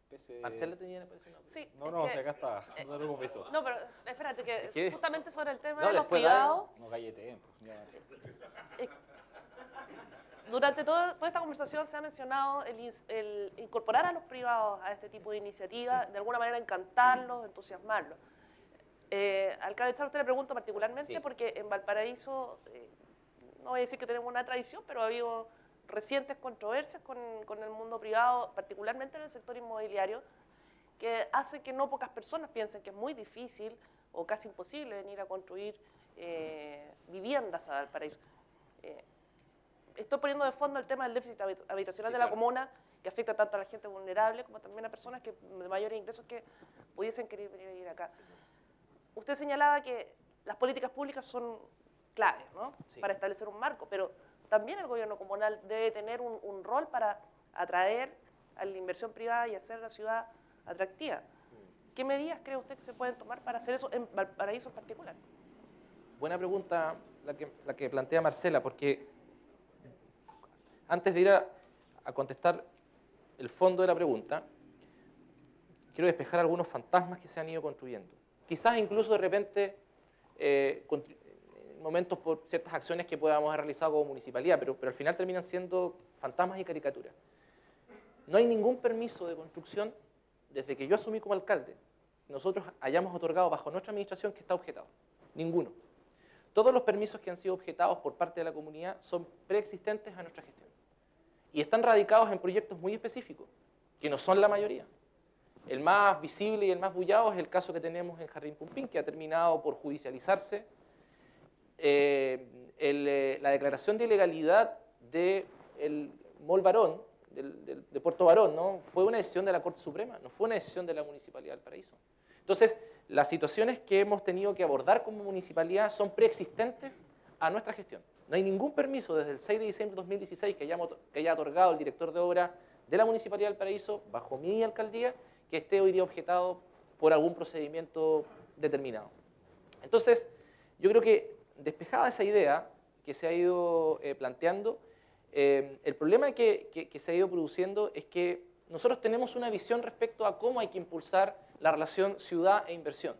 especie de... Marcela tenía una persona. Sí, No, es que- acá está, no lo hemos visto. No, pero espérate, que ¿Qué? justamente sobre el tema No, de los después dale. privados, No galleteen, pues, ya. durante toda esta conversación se ha mencionado el incorporar a los privados a este tipo de iniciativas, de alguna manera encantarlos, entusiasmarlos. Alcalde Char, usted le pregunto particularmente Sí. porque en Valparaíso, no voy a decir que tenemos una tradición, pero ha habido recientes controversias con el mundo privado, particularmente en el sector inmobiliario, que hace que no pocas personas piensen que es muy difícil o casi imposible venir a construir viviendas a Valparaíso. Estoy poniendo de fondo el tema del déficit habitacional de la claro. comuna, que afecta tanto a la gente vulnerable como también a personas de mayores ingresos que pudiesen querer venir a vivir acá. Usted señalaba que las políticas públicas son claves, ¿no? Sí. Para establecer un marco, pero también el gobierno comunal debe tener un rol para atraer a la inversión privada y hacer la ciudad atractiva. ¿Qué medidas cree usted que se pueden tomar para hacer eso en Valparaíso en particular? Buena pregunta la que plantea Marcela, porque antes de ir a contestar el fondo de la pregunta, quiero despejar algunos fantasmas que se han ido construyendo. Quizás incluso de repente momentos por ciertas acciones que podamos haber realizado como municipalidad, pero al final terminan siendo fantasmas y caricaturas. No hay ningún permiso de construcción desde que yo asumí como alcalde, nosotros hayamos otorgado bajo nuestra administración que está objetado. Ninguno. Todos los permisos que han sido objetados por parte de la comunidad son preexistentes a nuestra gestión. Y están radicados en proyectos muy específicos, que no son la mayoría. El más visible y el más bullado es el caso que tenemos en Jardín Pumpín, que ha terminado por judicializarse. La declaración de ilegalidad del Mall Barón, de Puerto Barón, ¿no? Fue una decisión de la Corte Suprema, no fue una decisión de la Municipalidad de Valparaíso. Entonces, las situaciones que hemos tenido que abordar como municipalidad son preexistentes a nuestra gestión. No hay ningún permiso desde el 6 de diciembre de 2016 que haya otorgado el director de obra de la Municipalidad de Valparaíso, bajo mi alcaldía, que esté hoy día objetado por algún procedimiento determinado. Entonces, yo creo que despejada esa idea que se ha ido planteando, el problema que se ha ido produciendo es que nosotros tenemos una visión respecto a cómo hay que impulsar la relación ciudad e inversión.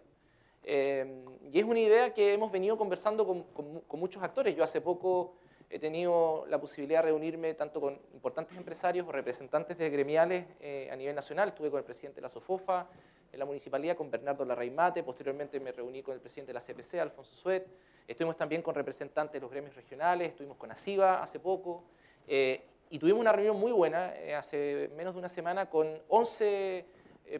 Y es una idea que hemos venido conversando con muchos actores. Yo hace poco he tenido la posibilidad de reunirme tanto con importantes empresarios o representantes de gremiales a nivel nacional. Estuve con el presidente de la SOFOFA en la municipalidad, con Bernardo Larraimate. Posteriormente me reuní con el presidente de la CPC, Alfonso Suet. Estuvimos también con representantes de los gremios regionales. Estuvimos con ACIBA hace poco. Y tuvimos una reunión muy buena hace menos de una semana con 11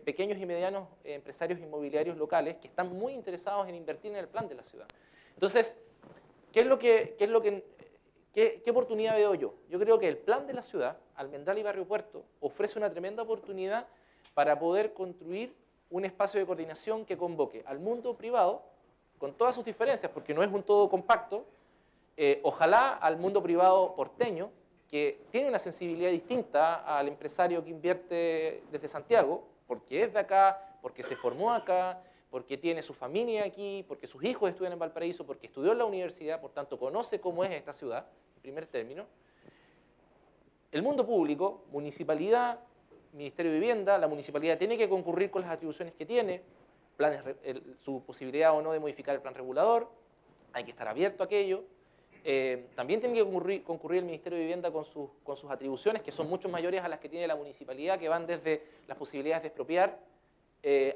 pequeños y medianos empresarios inmobiliarios locales que están muy interesados en invertir en el plan de la ciudad. Entonces, ¿qué oportunidad veo yo? Yo creo que el plan de la ciudad, Almendral y Barrio Puerto, ofrece una tremenda oportunidad para poder construir un espacio de coordinación que convoque al mundo privado, con todas sus diferencias, porque no es un todo compacto, ojalá al mundo privado porteño, que tiene una sensibilidad distinta al empresario que invierte desde Santiago, porque es de acá, porque se formó acá, porque tiene su familia aquí, porque sus hijos estudian en Valparaíso, porque estudió en la universidad, por tanto conoce cómo es esta ciudad, en primer término. El mundo público, municipalidad, Ministerio de Vivienda, la municipalidad tiene que concurrir con las atribuciones que tiene, su posibilidad o no de modificar el plan regulador, hay que estar abierto a aquello. También tiene que concurrir el Ministerio de Vivienda con sus atribuciones, que son mucho mayores a las que tiene la municipalidad, que van desde las posibilidades de expropiar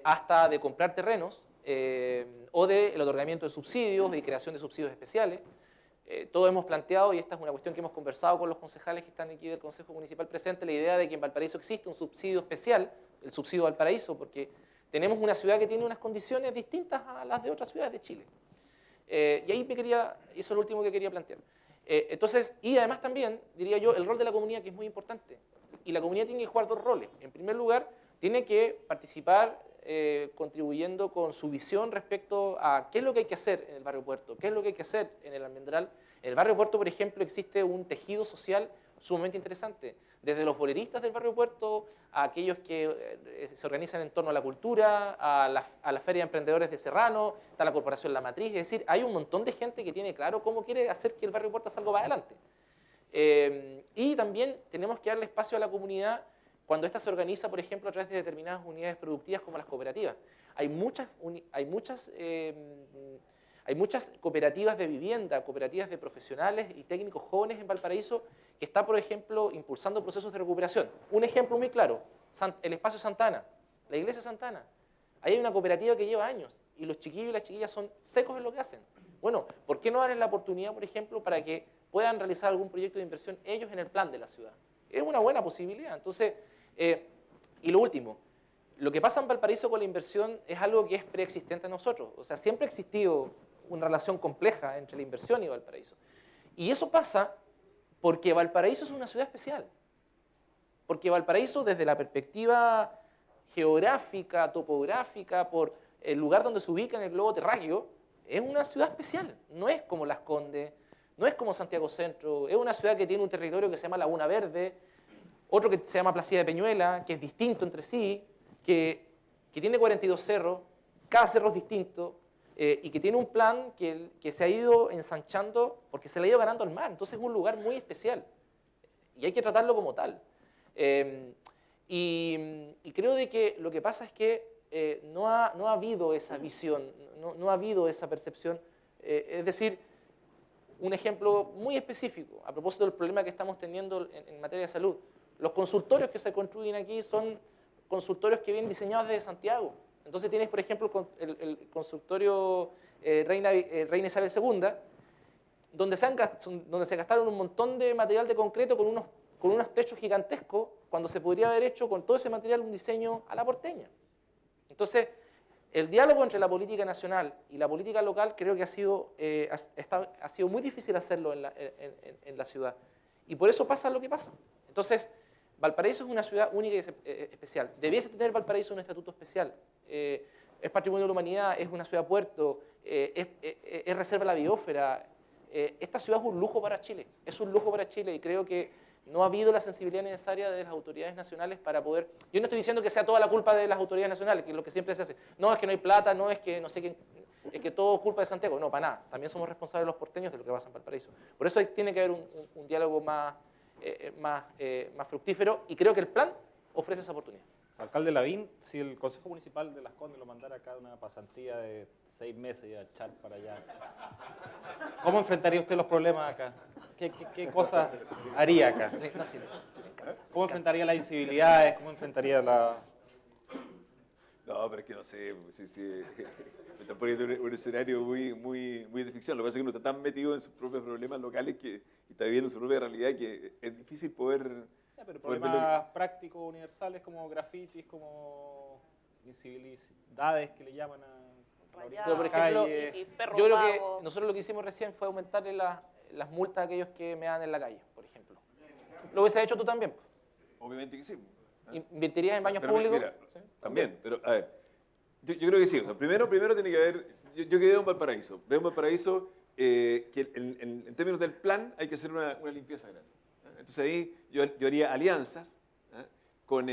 hasta de comprar terrenos o del otorgamiento de subsidios y creación de subsidios especiales. Todos hemos planteado, y esta es una cuestión que hemos conversado con los concejales que están aquí del Consejo Municipal presente, la idea de que en Valparaíso existe un subsidio especial, el subsidio Valparaíso, porque tenemos una ciudad que tiene unas condiciones distintas a las de otras ciudades de Chile. Y ahí eso es lo último que quería plantear. Entonces, y además también, diría yo, el rol de la comunidad, que es muy importante. Y la comunidad tiene que jugar dos roles. En primer lugar, tiene que participar contribuyendo con su visión respecto a qué es lo que hay que hacer en el barrio Puerto, qué es lo que hay que hacer en el Almendral. En el barrio Puerto, por ejemplo, existe un tejido social sumamente interesante. Desde los boleristas del barrio Puerto, a aquellos que se organizan en torno a la cultura, a la Feria de Emprendedores de Serrano, está la Corporación La Matriz, es decir, hay un montón de gente que tiene claro cómo quiere hacer que el barrio Puerto salga para adelante. Y también tenemos que darle espacio a la comunidad cuando ésta se organiza, por ejemplo, a través de determinadas unidades productivas como las cooperativas. Hay muchas cooperativas de vivienda, cooperativas de profesionales y técnicos jóvenes en Valparaíso que están, por ejemplo, impulsando procesos de recuperación. Un ejemplo muy claro, el Espacio Santana, la Iglesia Santana. Ahí hay una cooperativa que lleva años y los chiquillos y las chiquillas son secos en lo que hacen. Bueno, ¿por qué no darles la oportunidad, por ejemplo, para que puedan realizar algún proyecto de inversión ellos en el plan de la ciudad? Es una buena posibilidad. Entonces, y lo último, lo que pasa en Valparaíso con la inversión es algo que es preexistente a nosotros. O sea, siempre ha existido una relación compleja entre la inversión y Valparaíso. Y eso pasa porque Valparaíso es una ciudad especial. Porque Valparaíso, desde la perspectiva geográfica, topográfica, por el lugar donde se ubica en el globo terráqueo, es una ciudad especial. No es como Las Condes, no es como Santiago Centro, es una ciudad que tiene un territorio que se llama Laguna Verde, otro que se llama Placilla de Peñuela, que es distinto entre sí, que tiene 42 cerros, cada cerro es distinto, y que tiene un plan que se ha ido ensanchando porque se le ha ido ganando al mar. Entonces es un lugar muy especial y hay que tratarlo como tal. Y creo de que lo que pasa es que no ha habido esa visión, no ha habido esa percepción. Es decir, un ejemplo muy específico a propósito del problema que estamos teniendo en materia de salud. Los consultorios que se construyen aquí son consultorios que vienen diseñados desde Santiago. Entonces tienes, por ejemplo, el consultorio Reina Isabel II, donde se gastaron un montón de material de concreto con unos techos gigantescos, cuando se podría haber hecho con todo ese material un diseño a la porteña. Entonces, el diálogo entre la política nacional y la política local creo que ha sido muy difícil hacerlo en la ciudad. Y por eso pasa lo que pasa. Entonces, Valparaíso es una ciudad única y especial. Debiese tener Valparaíso un estatuto especial. Es patrimonio de la humanidad, es una ciudad puerto, es reserva de la biosfera. Esta ciudad es un lujo para Chile, y creo que no ha habido la sensibilidad necesaria de las autoridades nacionales para poder... Yo no estoy diciendo que sea toda la culpa de las autoridades nacionales, que es lo que siempre se hace. No, es que no hay plata, no es que no sé qué, es que todo es culpa de Santiago. No, para nada. También somos responsables los porteños de lo que pasa en Valparaíso. Por eso tiene que haber un diálogo más fructífero, y creo que el plan ofrece esa oportunidad. Alcalde Lavín, si el Consejo Municipal de Las Condes lo mandara acá una pasantía de 6 meses y a echar para allá, ¿cómo enfrentaría usted los problemas acá? ¿Qué cosas haría acá? No, sí, ¿Cómo enfrentaría las incivilidades? ¿Cómo enfrentaría la...? No, pero es que no sé, me están poniendo un escenario muy de ficción. Lo que pasa es que uno está tan metido en sus propios problemas locales y está viviendo su propia realidad que es difícil poder... Pero problemas prácticos, universales, como grafitis, como incivilidades que le llaman a... Pero, por ejemplo, yo creo que nosotros lo que hicimos recién fue aumentarle las multas a aquellos que me dan en la calle, por ejemplo. ¿Lo hubiese hecho tú también? Obviamente que sí. ¿Invertirías en baños Pero públicos? mira, ¿Sí? también, pero a ver, yo creo que sí. O sea, primero tiene que haber, yo que veo en Valparaíso, que en términos del plan hay que hacer una limpieza grande. Entonces ahí yo haría alianzas con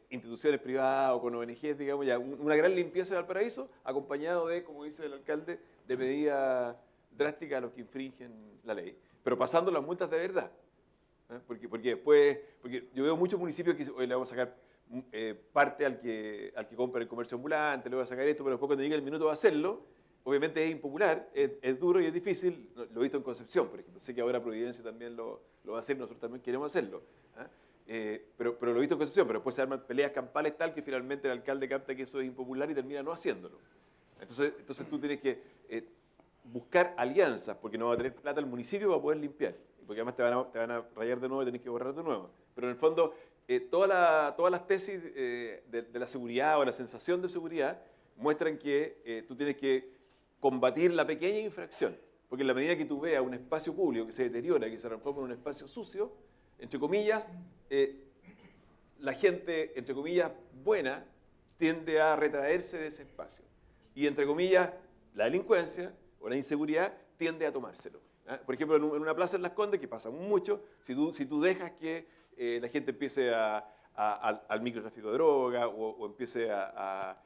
instituciones privadas o con ONGs, digamos, ya una gran limpieza de Valparaíso, acompañado de, como dice el alcalde, de medidas drásticas a los que infringen la ley, pero pasando las multas de verdad. Porque yo veo muchos municipios que hoy le vamos a sacar parte al que compra el comercio ambulante, le voy a sacar esto, pero después cuando llegue el minuto va a hacerlo, obviamente es impopular, es duro y es difícil. Lo he visto en Concepción, por ejemplo. Sé que ahora Providencia también lo va a hacer, nosotros también queremos hacerlo. Pero lo he visto en Concepción, pero después se arman peleas campales tal que finalmente el alcalde capta que eso es impopular y termina no haciéndolo. Entonces tú tienes que buscar alianzas, porque no va a tener plata el municipio para poder limpiar. Porque además te van a rayar de nuevo y tenés que borrar de nuevo. Pero en el fondo, todas las tesis de la seguridad o la sensación de seguridad muestran que tú tienes que combatir la pequeña infracción. Porque en la medida que tú veas un espacio público que se deteriora, que se transforma en un espacio sucio, entre comillas, la gente, entre comillas, buena, tiende a retraerse de ese espacio. Y entre comillas, la delincuencia o la inseguridad tiende a tomárselo. Por ejemplo, en una plaza en Las Condes, que pasa mucho, si tú dejas que la gente empiece al microtráfico de droga o empiece a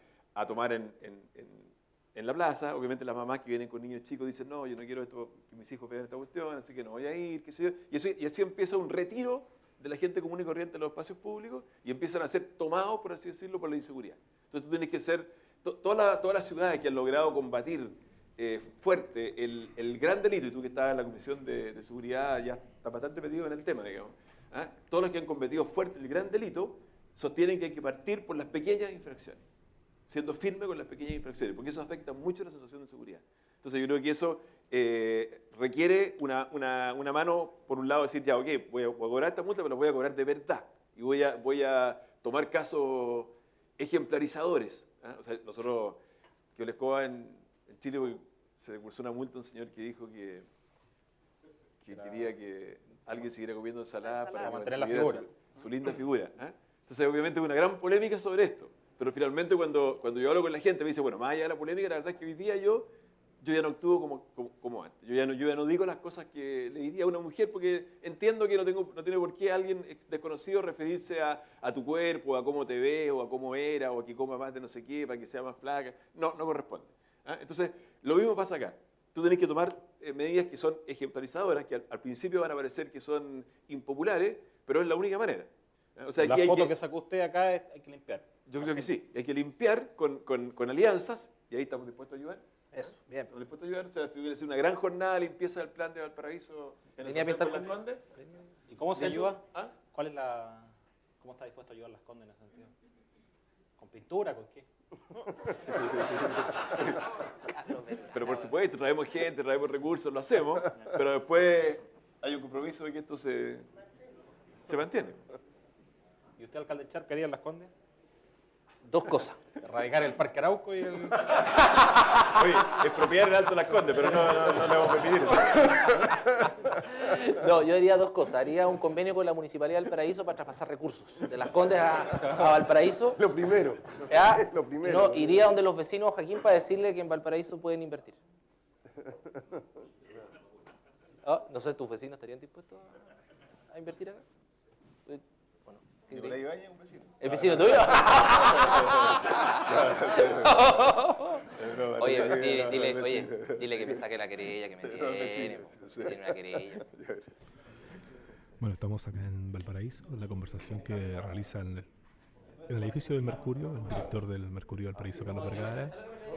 tomar en la plaza, obviamente las mamás que vienen con niños chicos dicen, no, yo no quiero esto, que mis hijos vean esta cuestión, así que no voy a ir, qué sé yo. Y así empieza un retiro de la gente común y corriente en los espacios públicos y empiezan a ser tomados, por así decirlo, por la inseguridad. Entonces tú tienes que ser, todas las ciudades que han logrado combatir fuerte el gran delito, y tú que estás en la Comisión de Seguridad ya estás bastante metido en el tema, digamos, todos los que han combatido fuerte el gran delito sostienen que hay que partir por las pequeñas infracciones, siendo firme con las pequeñas infracciones, porque eso afecta mucho la sensación de seguridad. Entonces yo creo que eso requiere una mano, por un lado, decir, ya, ok, voy a cobrar esta multa, pero la voy a cobrar de verdad. Y voy a tomar casos ejemplarizadores. O sea, nosotros, que les coba en Chile, porque se le cursó una multa a un señor que dijo que quería que alguien siguiera comiendo ensalada para mantener la figura. Su linda figura. Entonces, obviamente, hubo una gran polémica sobre esto. Pero finalmente, cuando yo hablo con la gente, me dice, bueno, más allá de la polémica, la verdad es que hoy día yo ya no actúo como antes. Yo ya no digo las cosas que le diría a una mujer, porque entiendo que no tiene por qué alguien desconocido referirse a tu cuerpo, a cómo te ves, o a cómo era, o a que coma más de no sé qué, para que sea más flaca. No corresponde. Entonces, lo mismo pasa acá. Tú tenés que tomar medidas que son ejemplarizadoras, que al principio van a parecer que son impopulares, pero es la única manera. O sea, la foto que sacó usted acá hay que limpiar. Yo creo que sí. Hay que limpiar con alianzas, y ahí estamos dispuestos a ayudar. Eso, bien. ¿Estamos dispuestos a ayudar? O sea, si hubiera sido una gran jornada de limpieza del plan de Valparaíso en ¿Venía a el pintar Las conmigo? Condes. ¿Y cómo se ayuda? ¿Ah? ¿Cómo está dispuesto a ayudar Las Condes en ese sentido? ¿Con pintura? ¿Con qué? Pero por supuesto, traemos gente, traemos recursos, lo hacemos, pero después hay un compromiso de que esto se mantiene. ¿Y usted, alcalde Char, qué haría en Las Condes? Dos cosas. Erradicar el Parque Arauco y el... Oye, expropiar el Alto Las Condes, pero no le vamos a permitir eso. No, yo haría dos cosas. Haría un convenio con la Municipalidad del Paraíso para traspasar recursos de Las Condes a Valparaíso. Lo primero. ¿Ya? Lo primero. No, iría donde los vecinos, Joaquín, para decirle que en Valparaíso pueden invertir. No sé, ¿tus vecinos estarían dispuestos a invertir acá? Bueno, Nicolás Ibáñez es un vecino. ¿el vecino tuyo? Oye, dile que me saque la querella, que me tiene. Tiene una querella. Bueno, estamos acá en Valparaíso, en la conversación que realiza en el edificio del Mercurio, el director del Mercurio Valparaíso, Carlos Vergara,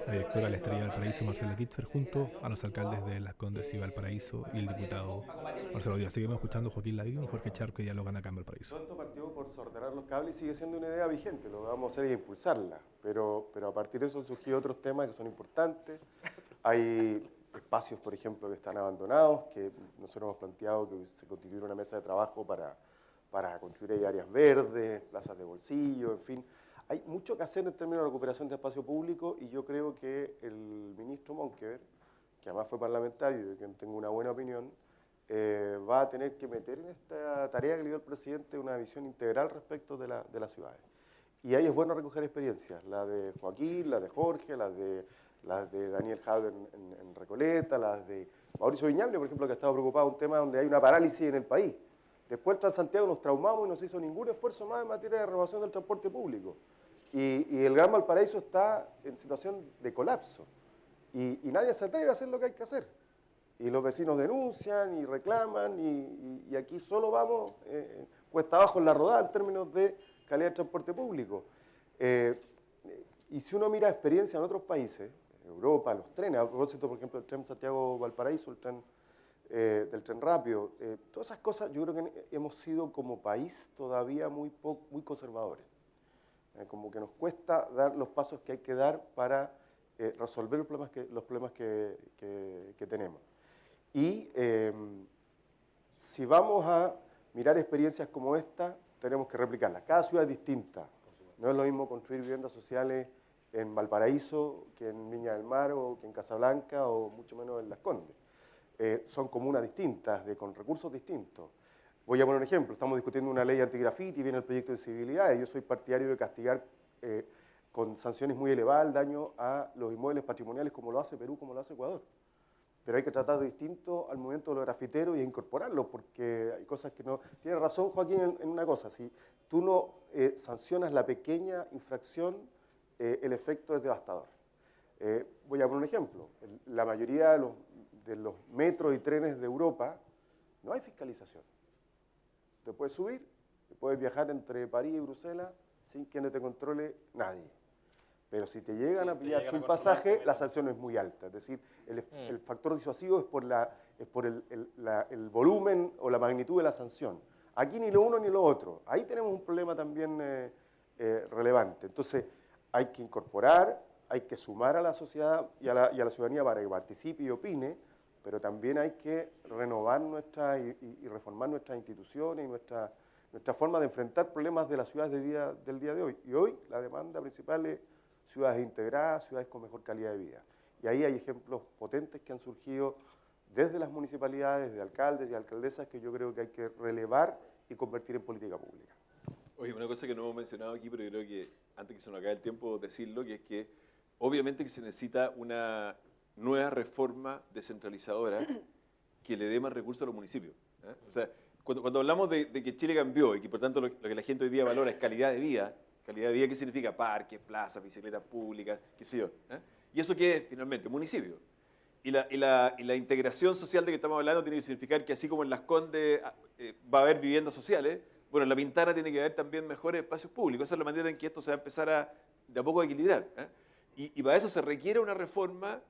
la directora de la Estrella Valparaíso, Marcela Kitfer, junto a los alcaldes de Las Condes y Valparaíso y el diputado Marcelo Díaz. Seguimos escuchando a Joaquín Lavín y Jorge Char, que dialogan acá en Valparaíso. Todo esto partió por sortear los cables y sigue siendo una idea vigente, lo que vamos a hacer es impulsarla, pero a partir de eso han surgido otros temas que son importantes. Hay espacios, por ejemplo, que están abandonados, que nosotros hemos planteado que se constituya una mesa de trabajo para construir ahí áreas verdes, plazas de bolsillo, en fin. Hay mucho que hacer en términos de recuperación de espacio público y yo creo que el ministro Monkever, que además fue parlamentario y de quien tengo una buena opinión, va a tener que meter en esta tarea que le dio el presidente una visión integral respecto de las ciudades. Y ahí es bueno recoger experiencias, la de Joaquín, la de Jorge, las de Daniel Haber en Recoleta, las de Mauricio Viñambre, por ejemplo, que ha estado preocupado de un tema donde hay una parálisis en el país. Después el Transantiago nos traumamos y no se hizo ningún esfuerzo más en materia de renovación del transporte público. Y el Gran Valparaíso está en situación de colapso. Y nadie se atreve a hacer lo que hay que hacer. Y los vecinos denuncian y reclaman y aquí solo vamos cuesta abajo en la rodada en términos de calidad de transporte público. Y si uno mira experiencia en otros países, Europa, los trenes, a propósito, por ejemplo, el tren Santiago-Valparaíso, el tren del tren rápido, todas esas cosas yo creo que hemos sido como país todavía muy conservadores. Como que nos cuesta dar los pasos que hay que dar para resolver los problemas que tenemos. Y si vamos a mirar experiencias como esta, tenemos que replicarlas. Cada ciudad es distinta. No es lo mismo construir viviendas sociales en Valparaíso que en Viña del Mar o que en Casablanca o mucho menos en Las Condes. Son comunas distintas, con recursos distintos. Voy a poner un ejemplo. Estamos discutiendo una ley antigrafiti, viene el proyecto de civilidad. Yo soy partidario de castigar con sanciones muy elevadas el daño a los inmuebles patrimoniales, como lo hace Perú, como lo hace Ecuador. Pero hay que tratar de distinto al movimiento de los grafiteros y incorporarlos, porque hay cosas que no... Tiene razón Joaquín en una cosa, si tú no sancionas la pequeña infracción, el efecto es devastador. Voy a poner un ejemplo. La mayoría de los metros y trenes de Europa no hay fiscalización. Te puedes subir, puedes viajar entre París y Bruselas sin que no te controle nadie. Pero si te llegan a pillar sin pasaje, la sanción es muy alta. Es decir, el factor disuasivo es por el volumen o la magnitud de la sanción. Aquí ni lo uno ni lo otro. Ahí tenemos un problema también relevante. Entonces, hay que incorporar, hay que sumar a la sociedad y a la ciudadanía para que participe y opine, pero también hay que renovar y reformar nuestras instituciones y nuestra forma de enfrentar problemas de las ciudades del día de hoy. Y hoy la demanda principal es ciudades integradas, ciudades con mejor calidad de vida. Y ahí hay ejemplos potentes que han surgido desde las municipalidades, de alcaldes y alcaldesas, que yo creo que hay que relevar y convertir en política pública. Oye, una cosa que no hemos mencionado aquí, pero yo creo que antes que se nos acabe el tiempo decirlo, que es que obviamente que se necesita una nueva reforma descentralizadora que le dé más recursos a los municipios. O sea, cuando hablamos de que Chile cambió y que por tanto lo que la gente hoy día valora es calidad de vida, ¿qué significa? Parques, plazas, bicicletas públicas, qué sé yo. ¿Y eso qué es finalmente? Municipio. Y la integración social de que estamos hablando tiene que significar que así como en Las Condes va a haber viviendas sociales, bueno, en La Pintana tiene que haber también mejores espacios públicos. Esa es la manera en que esto se va a empezar de a poco a equilibrar. Y para eso se requiere una reforma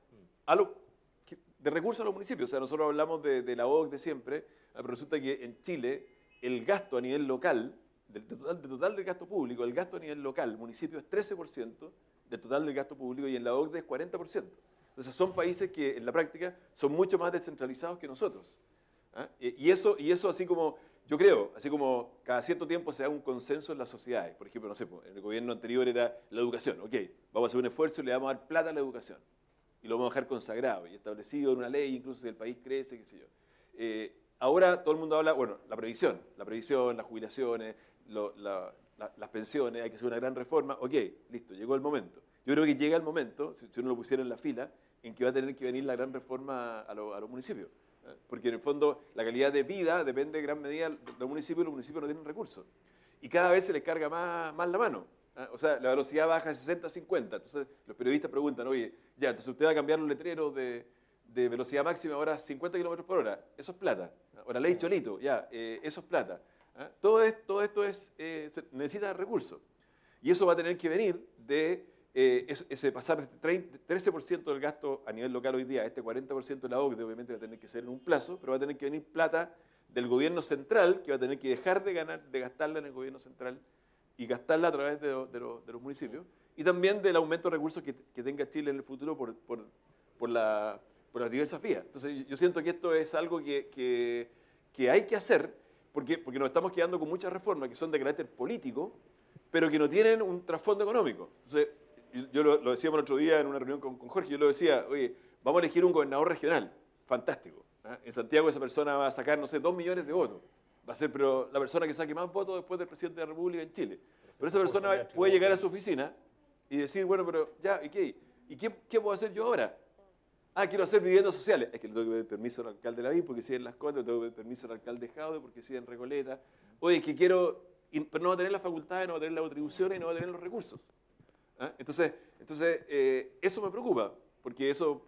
de recursos a los municipios. O sea, nosotros hablamos de la OCDE siempre, pero resulta que en Chile el gasto a nivel local, del total del gasto público, el gasto a nivel local, municipio es 13% del total del gasto público y en la OCDE es 40%. Entonces son países que en la práctica son mucho más descentralizados que nosotros. Y eso así como, yo creo, así como cada cierto tiempo se da un consenso en las sociedades. Por ejemplo, no sé, en el gobierno anterior era la educación. Ok, vamos a hacer un esfuerzo y le vamos a dar plata a la educación. Y lo vamos a dejar consagrado y establecido en una ley, incluso si el país crece, qué sé yo. Ahora todo el mundo habla, bueno, la previsión, las jubilaciones, las pensiones, hay que hacer una gran reforma. Ok, listo, llegó el momento. Yo creo que llega el momento, si uno lo pusiera en la fila, en que va a tener que venir la gran reforma a los municipios. Porque en el fondo la calidad de vida depende en gran medida de los municipios no tienen recursos. Y cada vez se les carga más la mano. O sea, la velocidad baja de 60 a 50. Entonces los periodistas preguntan, oye, ya, entonces usted va a cambiar los letreros de velocidad máxima ahora a 50 kilómetros por hora. Eso es plata. O la ley Cholito, ya, eso es plata. Todo esto necesita recursos. Y eso va a tener que venir de ese pasar de 13% del gasto a nivel local hoy día, este 40% de la OCDE, obviamente va a tener que ser en un plazo, pero va a tener que venir plata del gobierno central, que va a tener que dejar de gastarla en el gobierno central y gastarla a través de los municipios, y también del aumento de recursos que tenga Chile en el futuro por las diversas vías. Entonces yo siento que esto es algo que hay que hacer, porque nos estamos quedando con muchas reformas que son de carácter político, pero que no tienen un trasfondo económico. Entonces, yo lo decíamos el otro día en una reunión con Jorge, yo lo decía, oye, vamos a elegir un gobernador regional, fantástico. En Santiago esa persona va a sacar, no sé, 2 millones de votos. Va a ser pero la persona que saque más votos después del presidente de la República en Chile. Pero esa persona puede llegar a su oficina y decir, bueno, pero ya, ¿y qué? ¿Y qué puedo hacer yo ahora? Quiero hacer viviendas sociales. Es que le tengo que pedir permiso al alcalde Lavín porque sigue en Las Condes, le tengo que pedir permiso al alcalde Jaude porque sigue en Recoleta. Oye, que quiero, pero no va a tener las facultades, no va a tener las atribuciones y no va a tener los recursos. Entonces eso me preocupa, porque eso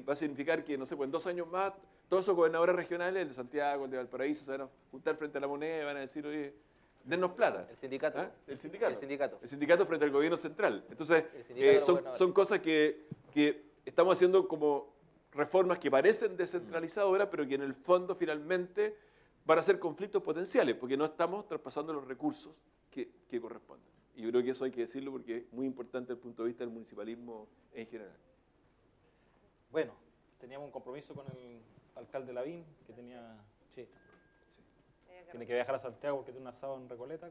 va a significar que, no sé, pues en 2 años más, todos esos gobernadores regionales, el de Santiago, el de Valparaíso, se van a juntar frente a la moneda y van a decir, oye, dennos plata. El sindicato. El sindicato. El sindicato. El sindicato frente al gobierno central. Entonces, Sindicato son cosas que estamos haciendo como reformas que parecen descentralizadoras, pero que en el fondo finalmente van a ser conflictos potenciales, porque no estamos traspasando los recursos que corresponden. Y yo creo que eso hay que decirlo porque es muy importante desde el punto de vista del municipalismo en general. Bueno, teníamos un compromiso con el alcalde Lavín, que tenía... Sí. Tiene que viajar a Santiago porque tiene un asado en Recoleta.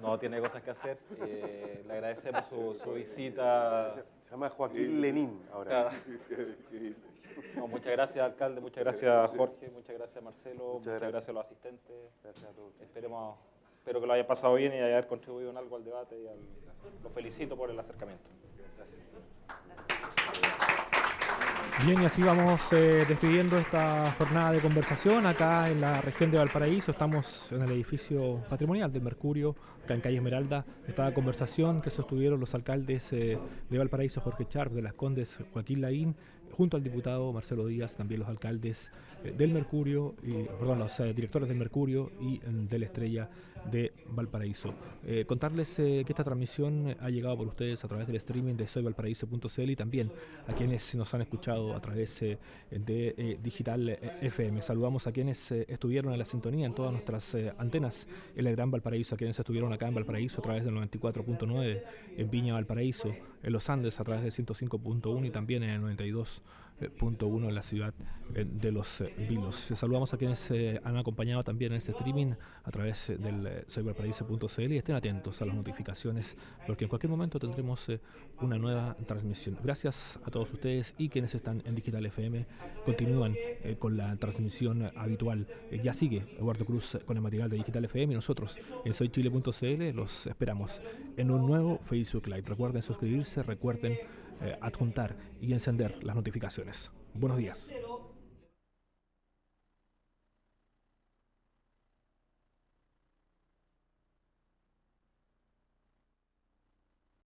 No, tiene cosas que hacer. Le agradecemos su visita. Se llama Joaquín Lenín ahora. Claro. No, muchas gracias, alcalde. Muchas gracias, Jorge. Muchas gracias, Marcelo. Muchas gracias a los asistentes. Gracias a todos. Espero que lo haya pasado bien y haber contribuido en algo al debate. Lo felicito por el acercamiento. Bien, y así vamos despidiendo esta jornada de conversación acá en la región de Valparaíso. Estamos en el edificio patrimonial del Mercurio, acá en calle Esmeralda. Esta conversación que sostuvieron los alcaldes de Valparaíso, Jorge Charp, de Las Condes, Joaquín Lavín, junto al diputado Marcelo Díaz, también los alcaldes del Mercurio, los directores del Mercurio y de la Estrella de Valparaíso. Contarles que esta transmisión ha llegado por ustedes a través del streaming de soyvalparaíso.cl y también a quienes nos han escuchado a través de Digital FM. Saludamos a quienes estuvieron en la sintonía en todas nuestras antenas en el Gran Valparaíso, a quienes estuvieron acá en Valparaíso a través del 94.9, en Viña, Valparaíso, en los Andes a través del 105.1 y también en el 92.1 en la ciudad de Los Vilos. Saludamos a quienes han acompañado también en este streaming a través del soyvalparaíso.cl y estén atentos a las notificaciones porque en cualquier momento tendremos una nueva transmisión. Gracias a todos ustedes y quienes están en Digital FM continúan con la transmisión habitual. Ya sigue Eduardo Cruz con el material de Digital FM y nosotros en soychile.cl los esperamos en un nuevo Facebook Live. Recuerden suscribirse, recuerden adjuntar y encender las notificaciones. Buenos días.